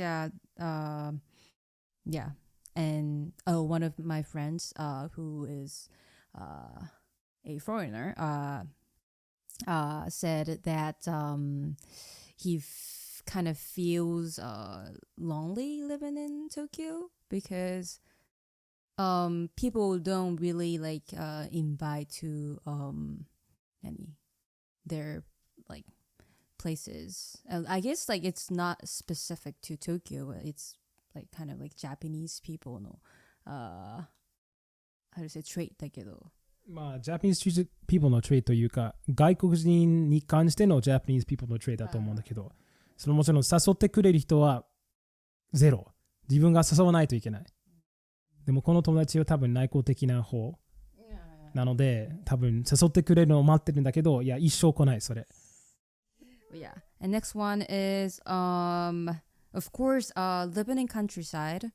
yeah, and one of my friends who is a foreigner said that he kind of feels lonely living in Tokyo because people don't really like invite to their like places. I guess like it's not specific to Tokyo. It's like kind of like Japanese people のhow to say trait だけど。Japanese people の trait というか、外国人に関しての Japanese people の trait だと思うんだけど、そのもちろん誘ってくれる人はゼロ。自分が誘わないといけない。でもこの友達は多分内向的な方なので、多分誘ってくれるのを待ってるんだけど、いや、一生来ない、それ。Yeah. And next one is, of course, living in countryside,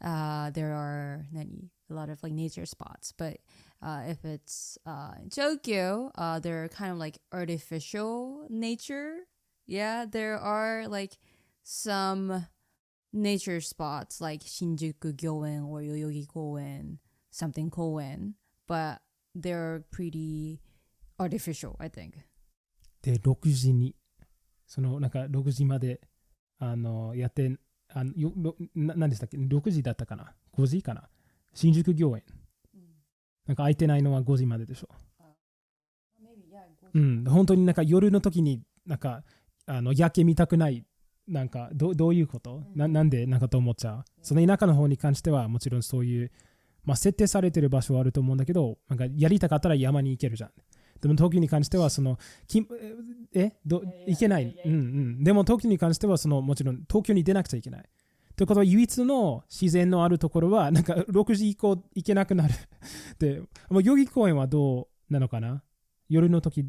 there are a lot of like nature spots, but if it's in Tokyo, there are kind of like artificial nature. Yeah, there are like some nature spots like Shinjuku Gyoen or Yoyogi Koen, something Koen, but they're pretty artificial, I think. で、6時に、なんか6時までやって、何でしたっけ、6時だったかな、5時かな、新宿御苑。なんか空いてないのは5時まででしょ。本当になんか夜の時になんか夜景見たくない。なんかどういうこと、なんでなんかと思っちゃう。その田舎の方に関してはもちろんそういう、設定されてる場所はあると思うんだけど、なんかやりたかったら山に行けるじゃん。でも東京に関しては行けない。でも東京に関してはもちろん東京に出なくちゃいけない。ということは唯一の自然のあるところはなんか6時以降行けなくなる。で、もう代々木公園はどうなのかな？夜の時。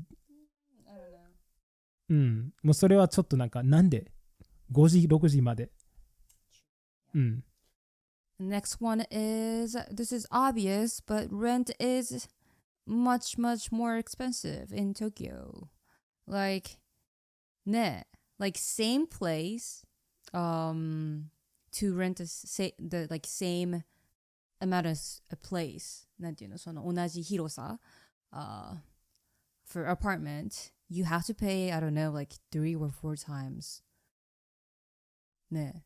もうそれはちょっとなんで5時、6時まで。Next one is, this is obvious, but rent is much more expensive in Tokyo. Like, ね、like same place, to rent the like same amount of a place なんていうのその同じ広さ、for apartment you have to pay I don't know like 3 or 4 times ね。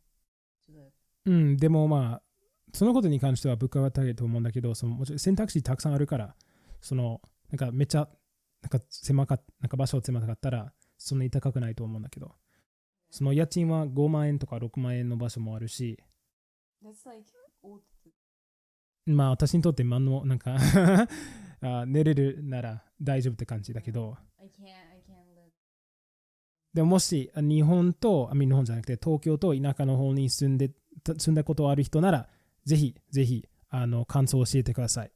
うん、でもまあそのことに関しては物価が高いと思うんだけど、そのもちろん選択肢たくさんあるから、そのなんかめっちゃなんかなんか場所狭かったらそんなに高くないと思うんだけど、その家賃は5万円とか6万円の場所もあるし、まあ私にとってなんか寝れるなら大丈夫って感じだけど、でももし日本じゃなくて東京と田舎の方に住んだことある人ならぜひ感想を教えてください。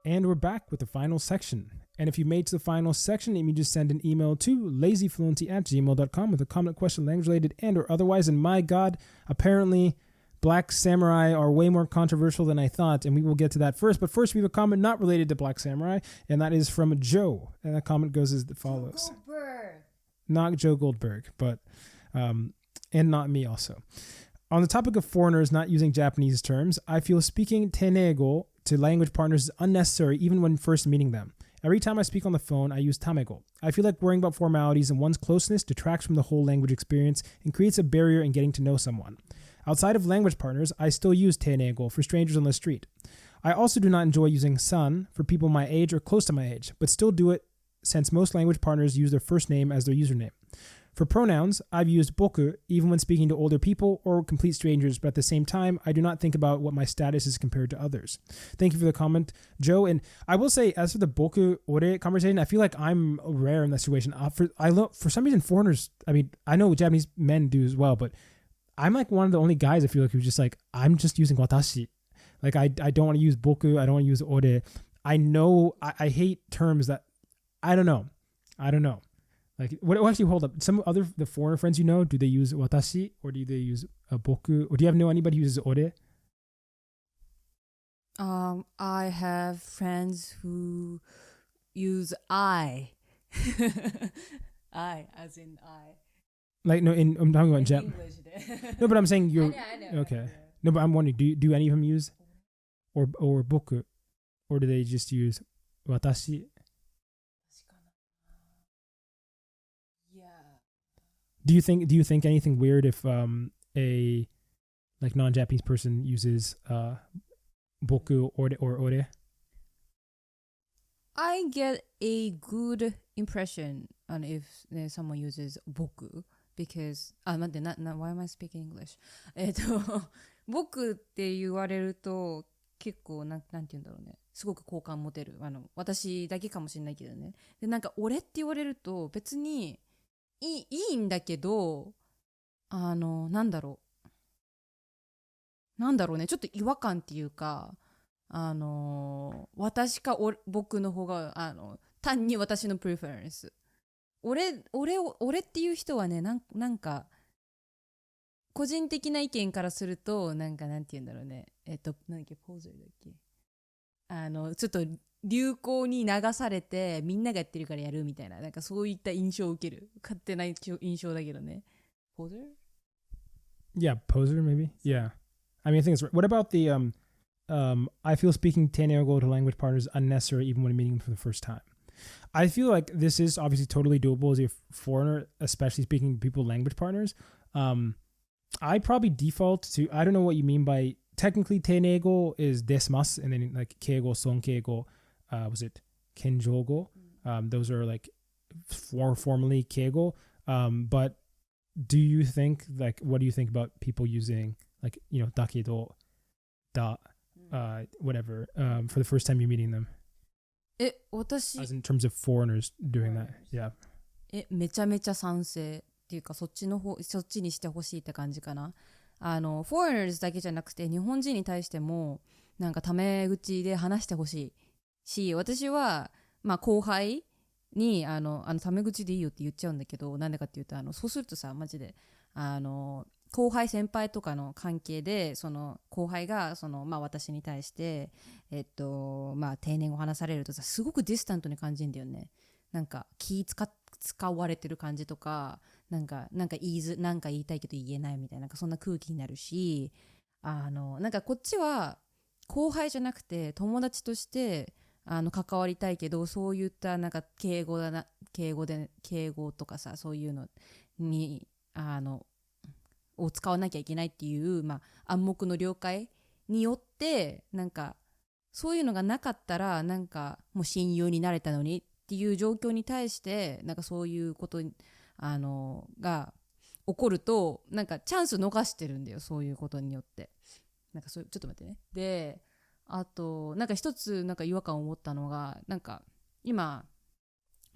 And we're back with the final section. And if you made to the final section, you can just send an email to lazyfluency@gmail.com with a comment, question, language related, and or otherwise. And my God, apparently Black Samurai are way more controversial than I thought, and we will get to that first. But first, we have a comment not related to Black Samurai, and that is from Joe. And that comment goes as follows. Not Joe Goldberg, but and not me also. On the topic of foreigners not using Japanese terms, I feel speaking Tenego to language partners is unnecessary even when first meeting them. Every time I speak on the phone, I use tamego. I feel like worrying about formalities and one's closeness detracts from the whole language experience and creates a barrier in getting to know someone. Outside of language partners, I still use tenego for strangers on the street. I also do not enjoy using san for people my age or close to my age, but still do it since most language partners use their first name as their username. For pronouns, I've used boku even when speaking to older people or complete strangers, but at the same time, I do not think about what my status is compared to others. Thank you for the comment, Joe. And I will say, as for the boku ore conversation, I feel like I'm rare in that situation. For some reason, foreigners, I mean, I know Japanese men do as well, but I'm like one of the only guys I feel like who's just like, I'm just using watashi. Like, I don't want to use boku. I don't want to use ore. I know, I hate terms that, I don't know. Like, actually, hold up. The foreign friends you know, do they use watashi or do they use boku? Or do you know anybody who uses ore? I have friends who use I. I, as in I. Like, no, I'm talking about English. No, but I'm saying you're... I know. Okay. No, but I'm wondering, do any of them use or boku? Or do they just use watashi? Do you think anything weird if a like non-Japanese person uses boku or ore? I get a good impression on if someone uses boku because 待ってwhy am I speaking English? 僕って言われると結構なんて言うんだろうね、すごく好感持てる、私だけかもしれないけどね。でなんか俺って言われると別にいいんだけど、なんだろうね、ちょっと違和感っていうか、私か僕の方が単に私のプレフェレンス。俺っていう人はね、なんか個人的な意見からするとなんて言うんだろうね、なんだっけ、ポーズだっけ、ちょっと流行に流されてみんながやってるからやるみたいな、なんかそういった印象を受ける、勝手な印象だけどね。Poser? Yeah, poser maybe. Yeah. I mean, I think it's right. What about the I feel speaking Tenego to language partners is unnecessary even when meeting them for the first time. I feel like this is obviously totally doable as a foreigner, especially speaking to people language partners. I probably default to, I don't know what you mean by, technically Tenego is desmasu, and then like Keigo, Sonkeigo, was it Kenjogo? Those are like formally Keigo. But do you think, like, what do you think about people using, like, you know, dakedo, whatever, for the first time you're meeting them? 私 As in terms of foreigners doing that. Yeah. めちゃめちゃ賛成っていうか、そっちにしてほしいって感じかな。foreigners だけじゃなくて日本人に対してもなんかタメ口で話してほしいし、私はまあ後輩にタメ口でいいよって言っちゃうんだけど、なんでかっていうとそうするとさ、マジで後輩先輩とかの関係でその後輩がまあ私に対してまあ定年を話されるとさ、すごくディスタントに感じるんだよね。なんか気使っ使われてる感じとか、なんか言いたいけど言えないみたいな、なんかそんな空気になるし、なんかこっちは後輩じゃなくて友達として関わりたいけど、そういったなんか敬語とかさ、そういうのにを使わなきゃいけないっていう、暗黙の了解によって、なんかそういうのがなかったら、なんかもう親友になれたのにっていう状況に対して、なんかそういうことが起こると、なんかチャンス逃してるんだよ、そういうことによって。なんかちょっと待ってね。で、あとなんか一つなんか違和感を持ったのが、なんか今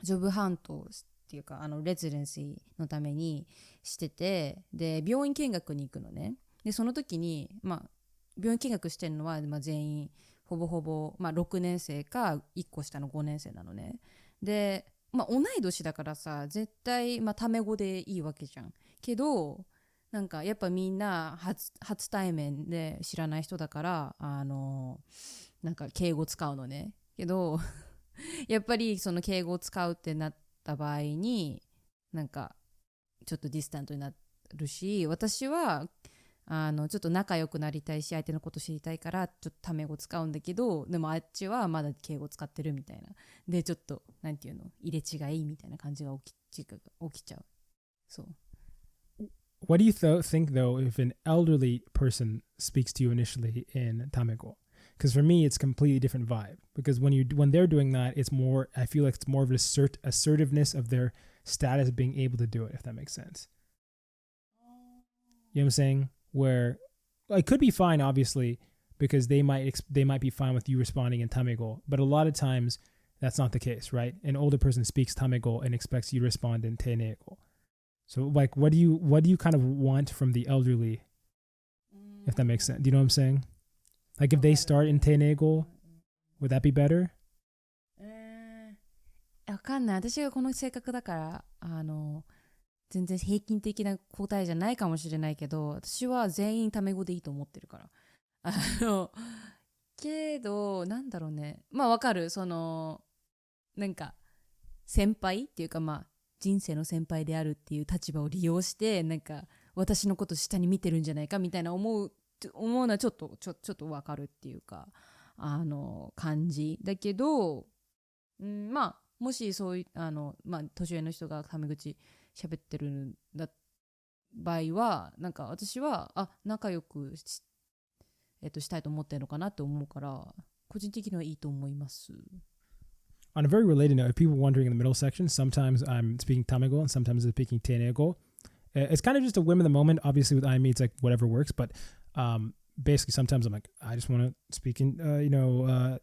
ジョブハントっていうかレジデンシーのためにしてて、で病院見学に行くのね。でその時に病院見学してるのは、全員ほぼほぼ、6年生か1個下の5年生なのね。で同い年だからさ、絶対タメ語でいいわけじゃん。けどなんかやっぱみんな初対面で知らない人だから、なんか敬語使うのね。けどやっぱりその敬語を使うってなった場合に、なんかちょっとディスタントになるし、私はちょっと仲良くなりたいし、相手のこと知りたいからちょっとタメ語使うんだけど、でもあっちはまだ敬語使ってるみたいな。でちょっとなんていうの、入れ違いみたいな感じが起きちゃう。そう。What do you think, though, if an elderly person speaks to you initially in Tamego? Because for me, it's a completely different vibe. Because when they're doing that, it's more. I feel like it's more of an assertiveness of their status being able to do it. If that makes sense. You know what I'm saying? Where it could be fine, obviously, because they might be fine with you responding in Tamego. But a lot of times, that's not the case, right? An older person speaks Tamego and expects you to respond in Teinego. So, like, what do you kind of want from the elderly, if that makes sense? Do you know what I'm saying? Like, if they start in Teinego, would that be better? わかんない。私がこの性格だから、全然平均的な答えじゃないかもしれないけど、私は全員タメ語でいいと思ってるから。けど、なんだろうね。わかる。なんか、先輩っていうか、人生の先輩であるっていう立場を利用して、なんか私のこと下に見てるんじゃないかみたいな思うのはちょっとわかるっていうか、感じだけど、もしそういう年上の人がタメ口喋ってる場合は、なんか私は仲良くしたいと思ってるのかなって思うから、個人的にはいいと思います。On a very related note, if people are wondering in the middle section, sometimes I'm speaking Tamego and sometimes I'm speaking Teinego. It's kind of just a whim of the moment. Obviously, with IME, it's like whatever works. But basically, sometimes I'm like, I just want to speak in,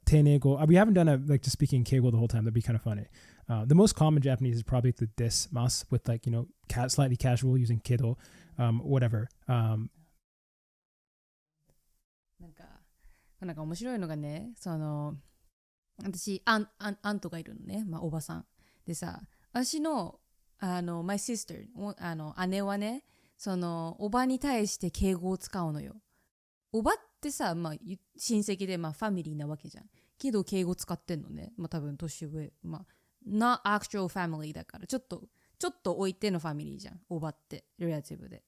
Teinego. We haven't done just speaking Keigo the whole time. That'd be kind of funny. The most common Japanese is probably the desu with like, slightly casual using kedo, whatever. なんか面白いのがね、私アントがいるのね、おばさんでさ、私のmy sister 姉はね、おばに対して敬語を使うのよ。おばってさ、親戚でファミリーなわけじゃん。けど敬語使ってんのね。多分年上、not actual family だから、ちょっと置いてのファミリーじゃん。おばってレラティブで。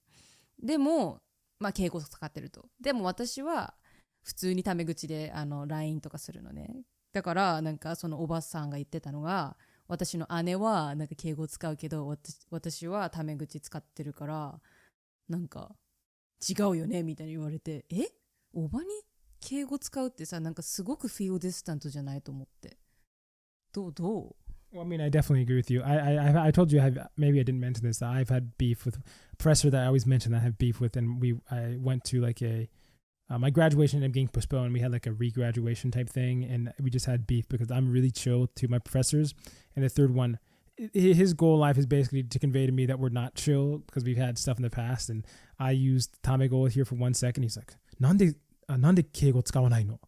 でも敬語使ってると。でも私は普通にタメ口でLINE とかするのね。だからなんかそのおばさんが言ってたのが、私の姉はなんか敬語使うけど、私はタメ口使ってるからなんか違うよねみたいに言われて、おばに敬語使うってさ、なんかすごくフィールディスタントじゃないと思って。どう Well, I mean, I definitely agree with you. I told you, maybe I didn't mention this, that I've had beef with a professor that I always mention that I have beef with, and I went to like my graduation ended up getting postponed. We had like a re-graduation type thing, and we just had beef because I'm really chill to my professors. And the third one, his goal in life is basically to convey to me that we're not chill because we've had stuff in the past. And I used Tamego here for 1 second. He's like, nande keigo tsukawanai no?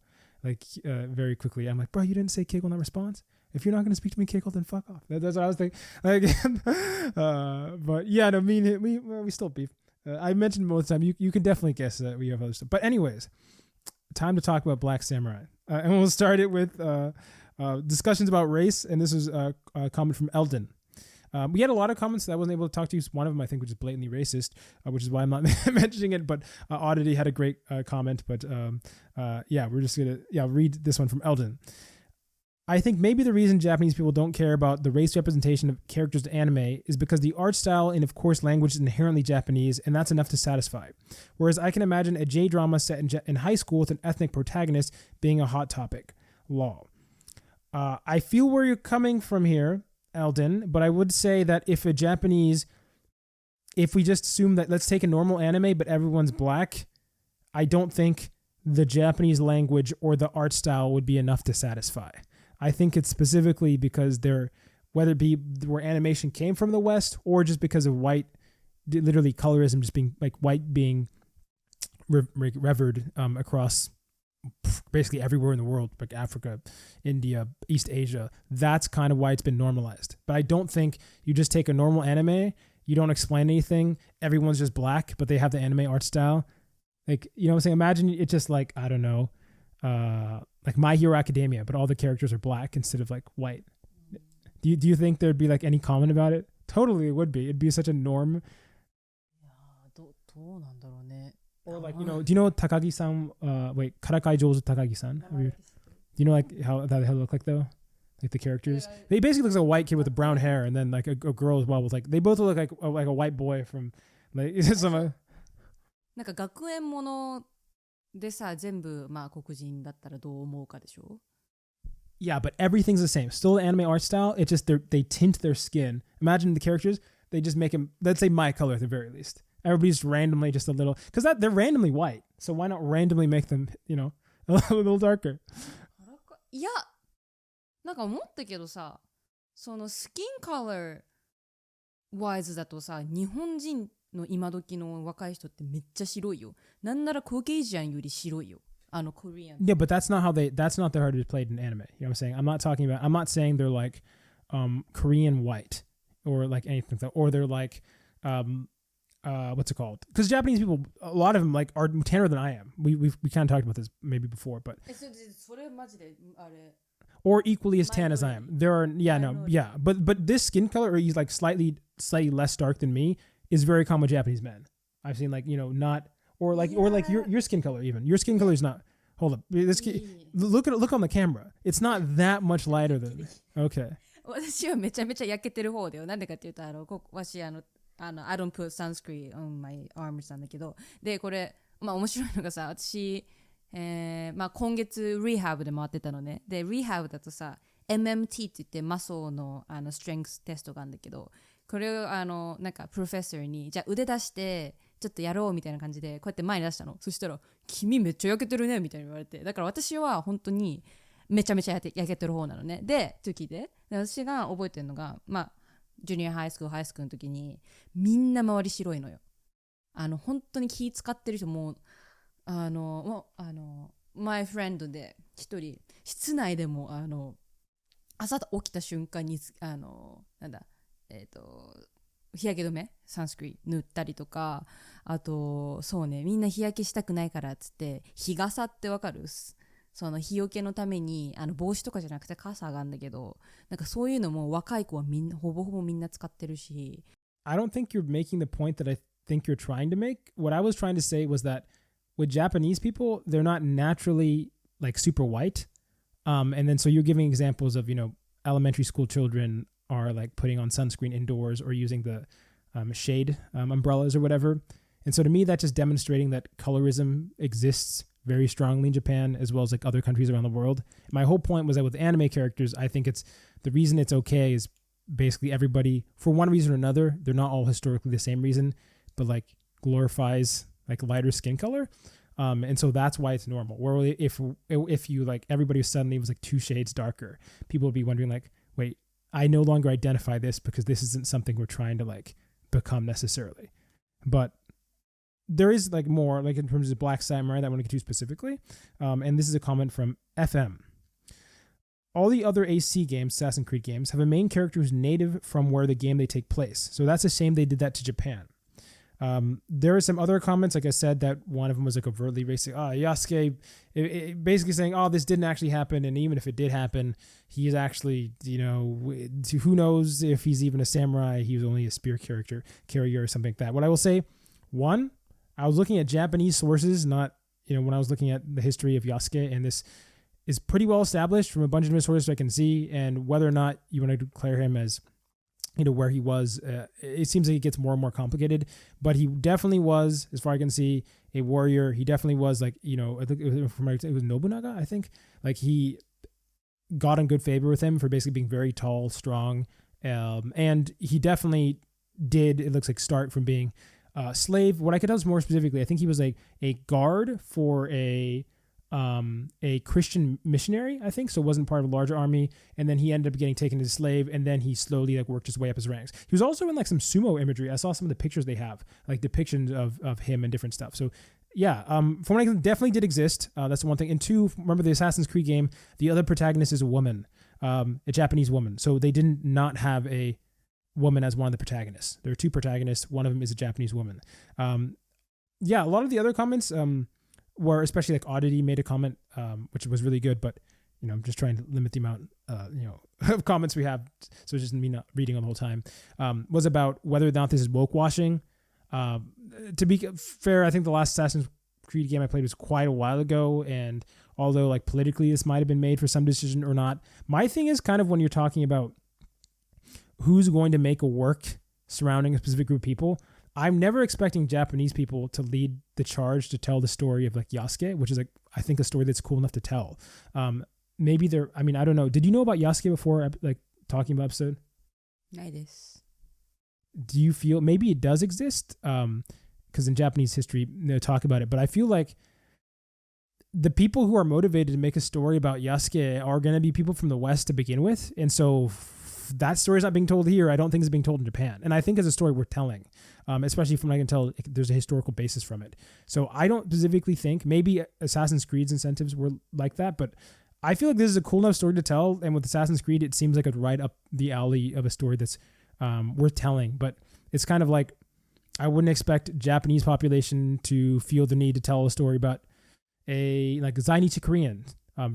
Like very quickly. I'm like, bro, you didn't say keigo in that response? If you're not going to speak to me keigo, then fuck off. That's what I was thinking. Like, but yeah, no, we still beef. I mentioned most of the time, you can definitely guess that we have other stuff. But anyways, time to talk about Black Samurai. And we'll start it with discussions about race. And this is a comment from Eldon. We had a lot of comments that I wasn't able to talk to. One of them, I think, which is blatantly racist, which is why I'm not mentioning it. But Oddity had a great comment. But we're just going to read this one from Eldon. I think maybe the reason Japanese people don't care about the race representation of characters in anime is because the art style and, of course, language is inherently Japanese, and that's enough to satisfy. Whereas I can imagine a J-drama set in high school with an ethnic protagonist being a hot topic. Lol. I feel where you're coming from here, Eldon, but I would say that if we just assume that let's take a normal anime, but everyone's black, I don't think the Japanese language or the art style would be enough to satisfy. I think it's specifically because whether it be where animation came from the West or just because of literally colorism, just being like white being revered across basically everywhere in the world, like Africa, India, East Asia. That's kind of why it's been normalized. But I don't think you just take a normal anime, you don't explain anything, everyone's just black, but they have the anime art style. Like, you know what I'm saying? Imagine it's just like, I don't know, like My Hero Academia, but all the characters are black instead of like white. Do you think there'd be like any comment about it? Totally, it would be. It'd be such a norm. Or like, do you know Takagi-san? Karakai Jozu Takagi-san. Do you know like how that look like though? Like the characters. They basically look like a white kid with the brown hair, and then like a girl as well with like they both look like a white boy from like some. なんか学園ものでさ、全部まあ黒人だったらどう思うかでしょ? Yeah, but everything's the same. Still the anime art style. It's just they tint their skin. Imagine the characters. They just make them, let's say my color at the very least. Everybody's randomly just a little, because they're randomly white. So why not randomly make them, a little darker? いや、なんか思ったけどさ、そのスキンカラーワイズだとさ、日本人の今時の若い人ってめっちゃ白いよ。なんならコケイジャンより白いよ。Korean. Yeah, but that's not how they're played in anime. You know what I'm saying? I'm not saying they're like Korean white or like anything like that, or they're like what's it called? Because Japanese people, a lot of them like are tanner than I am. We kind of talked about this maybe before, but or equally as tan as I am. There are but this skin color, or he's like slightly less dark than me, is very common with Japanese men. I've seen like not. Or like your skin color even. Your skin color is not. Hold up. Look on the camera. It's not that much lighter than. Okay. 私はめちゃめちゃ焼けてる方だよ。なんでかっていうと私I don't put sunscreen on my arms なんだけど、でこれまあ面白いのがさ、私まあ今月リハブで回ってたのね。でリハブだとさ MMT って言ってマソーのストレングステストがあるんだけど、これをなんかプロフェッサーにじゃあ腕出してちょっとやろうみたいな感じでこうやって前に出したの。そしたら君めっちゃ焼けてるねみたいに言われて、だから私は本当にめちゃめちゃ焼けてる方なのね。で時で私が覚えてるのがまあジュニアハイスクールの時にみんな周り白いのよ。本当に気使ってる人もマイフレンドで一人室内でも朝起きた瞬間になんだ日焼け止めサンスクリーン塗ったりとか、あとそうね、みんな日焼けしたくないからっつって日傘ってわかる？その日よけのために帽子とかじゃなくて傘があるんだけど、なんかそういうのも若い子はみんなほぼほぼみんな使ってるし。I don't think you're making the point that I think you're trying to make. What I was trying to say was that with Japanese people, they're not naturally like super white. And then so you're giving examples of, elementary school children are like putting on sunscreen indoors or using the shade umbrellas or whatever. And so to me, that's just demonstrating that colorism exists very strongly in Japan as well as like other countries around the world. My whole point was that with anime characters, I think the reason it's okay is basically everybody, for one reason or another, they're not all historically the same reason, but like glorifies like lighter skin color. And so that's why it's normal. Where if you like everybody suddenly was like 2 shades darker, people would be wondering like, wait, I no longer identify this because this isn't something we're trying to like become necessarily. But there is like more like in terms of Black Samurai that I want to get to specifically. And this is a comment from FM. All the other AC games, Assassin's Creed games, have a main character who's native from where the game they take place. So that's a shame they did that to Japan. There are some other comments, like I said, that one of them was like overtly racist. Yasuke, basically saying, this didn't actually happen. And even if it did happen, he's actually, who knows if he's even a samurai. He was only a spear carrier or something like that. What I will say, one, I was looking at Japanese sources, not, when I was looking at the history of Yasuke, and this is pretty well established from a bunch of different sources I can see. And whether or not you want to declare him as, where he was, it seems like it gets more and more complicated, but he definitely was, as far as I can see, a warrior. He definitely was like, I think it was Nobunaga, I think. Like he got in good favor with him for basically being very tall, strong. And he definitely did, it looks like, start from being a slave. What I could tell is more specifically, I think he was like a guard for a Christian missionary, I think, so wasn't part of a larger army, and then he ended up getting taken as a slave, and then he slowly like worked his way up his ranks. He was also in like some sumo imagery. I saw some of the pictures they have, like depictions of him and different stuff. So yeah, from what I can, definitely did exist. That's the one thing. And two, remember the Assassin's Creed game, the other protagonist is a woman, a Japanese woman. So they didn't not have a woman as one of the protagonists. There are two protagonists. One of them is a Japanese woman. Yeah, a lot of the other comments, where especially like Oddity made a comment, which was really good, but I'm just trying to limit the amount, of comments we have, so it's just me not reading them the whole time, was about whether or not this is woke washing. To be fair, I think the last Assassin's Creed game I played was quite a while ago, and although like politically this might have been made for some decision or not, my thing is kind of when you're talking about who's going to make a work surrounding a specific group of people, I'm never expecting Japanese people to lead the charge to tell the story of like Yasuke, which is like, I think a story that's cool enough to tell. Maybe I don't know. Did you know about Yasuke before, like talking about episode? ないです。 Do you feel maybe it does exist? Because in Japanese history, they talk about it, but I feel like the people who are motivated to make a story about Yasuke are going to be people from the West to begin with. And so that story is not being told here. I don't think it's being told in Japan. And I think it's a story worth telling. Especially from what I can tell, there's a historical basis from it. So I don't specifically think, maybe Assassin's Creed's incentives were like that, but I feel like this is a cool enough story to tell. And with Assassin's Creed, it seems like it's right up the alley of a story that's worth telling. But it's kind of like, I wouldn't expect Japanese population to feel the need to tell a story about a like Zainichi Korean,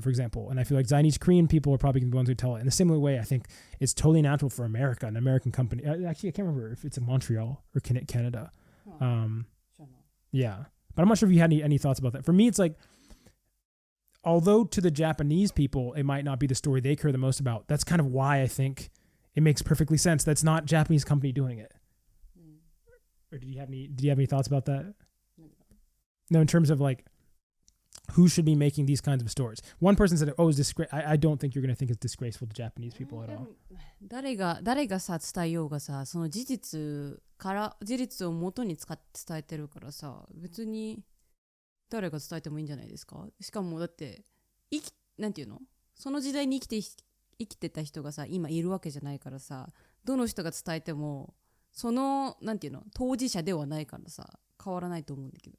for example. And I feel like Zainichi Korean people are probably going to be the ones who tell it. In a similar way, I think it's totally natural for America, an American company. Actually, I can't remember if it's in Montreal or Canada. Yeah. But I'm not sure if you had any thoughts about that. For me, it's like, although to the Japanese people, it might not be the story they care the most about, that's kind of why I think it makes perfectly sense. That's not Japanese company doing it. Or did you have any thoughts about that? No, in terms of like, who should be making these kinds of stories? One person said, it's disgraceful. I don't think you're going to think it's disgraceful to Japanese people at all. 誰がさ伝えようがさ、その事実を元に伝えてるからさ、別に誰が伝えてもいいんじゃないですか。しかもだってなんていうの、その時代に生きてた人がさ今いるわけじゃないからさ、どの人が伝えてもそのなんていうの当事者ではないからさ変わらないと思うんだけど。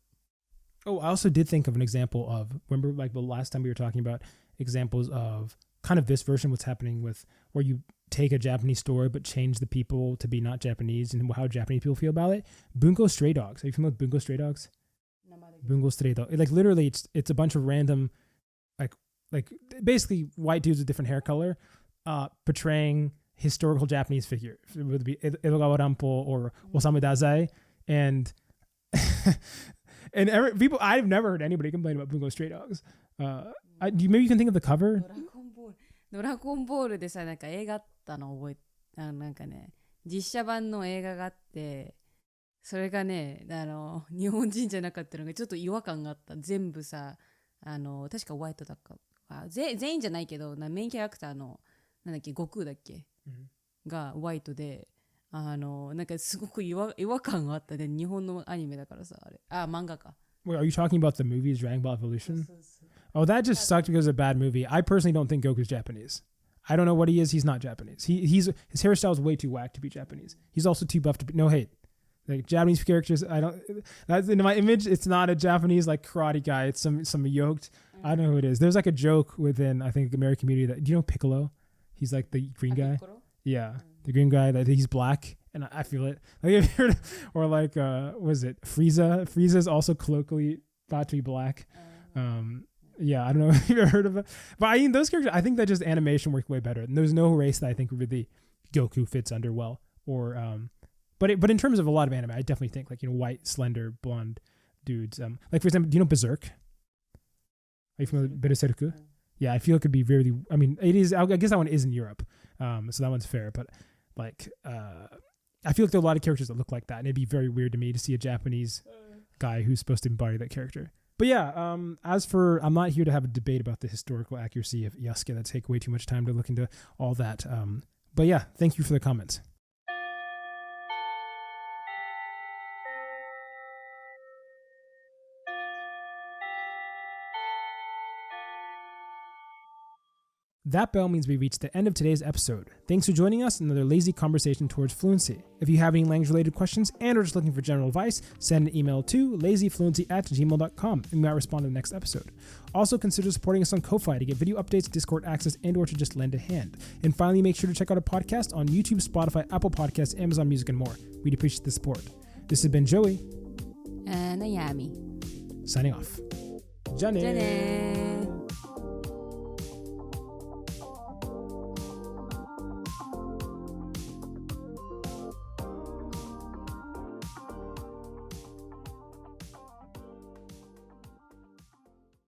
Oh, I also did think of an example of, remember like the last time we were talking about examples of kind of this version, what's happening with where you take a Japanese story but change the people to be not Japanese and how Japanese people feel about it. Bungo Stray Dogs. Are you familiar with Bungo Stray Dogs? Bungo Stray Dogs. Like literally it's a bunch of random like basically white dudes with different hair color portraying historical Japanese figure. It would be Edogawa Rampo or Osamu Dazai. And and people, I've never heard anybody complain about Bungo Stray Dogs. Maybe you can think of the cover. ドラゴンボールでさ、なんか映画あったの覚えて、なんかね、実写版の映画があって、それがね、日本人じゃなかったのがちょっと違和感があった。全部さ、確かホワイトだか、全員じゃないけど、メインキャラクターの、なんだっけ、悟空だっけ、がホワイトで、なんかすごく違和感があったね。日本のアニメだからさ、あれ。漫画か。Wait, are you talking about the movies Dragon Ball Evolution? Oh, that just sucked because it's a bad movie. I personally don't think Goku's Japanese. I don't know what he is. He's not Japanese. His hairstyle is way too whack to be Japanese. He's also too buff to be. No hate. Like Japanese characters, that's in my image. It's not a Japanese like karate guy. It's some yoked. I don't know who it is. There's like a joke within I think the American community that, do you know Piccolo? He's like the green guy. Yeah. The green guy that he's black and I feel it. Like, have you heard, or like, was it Frieza? Frieza is also colloquially thought to be black. Yeah, I don't know if you've ever heard of it. But I mean, those characters, I think that just animation worked way better. And there's no race that I think really Goku fits under well. Or, but in terms of a lot of anime, I definitely think like, white, slender, blonde dudes. Like for example, do you know Berserk? Are you familiar with Berserk? Yeah, I feel it could be very, I mean, it is, I guess that one is in Europe. So that one's fair. But like, I feel like there are a lot of characters that look like that. And it'd be very weird to me to see a Japanese guy who's supposed to embody that character. But yeah, as for, I'm not here to have a debate about the historical accuracy of Yasuke. That'd take way too much time to look into all that. But yeah, thank you for the comments. That bell means we reached the end of today's episode. Thanks for joining us in another lazy conversation towards fluency. If you have any language-related questions and are just looking for general advice, send an email to lazyfluency@gmail.com and we might respond in the next episode. Also, consider supporting us on Ko-Fi to get video updates, Discord access, and or to just lend a hand. And finally, make sure to check out our podcast on YouTube, Spotify, Apple Podcasts, Amazon Music, and more. We'd appreciate the support. This has been Joey. And Ayami. Signing off. Jane.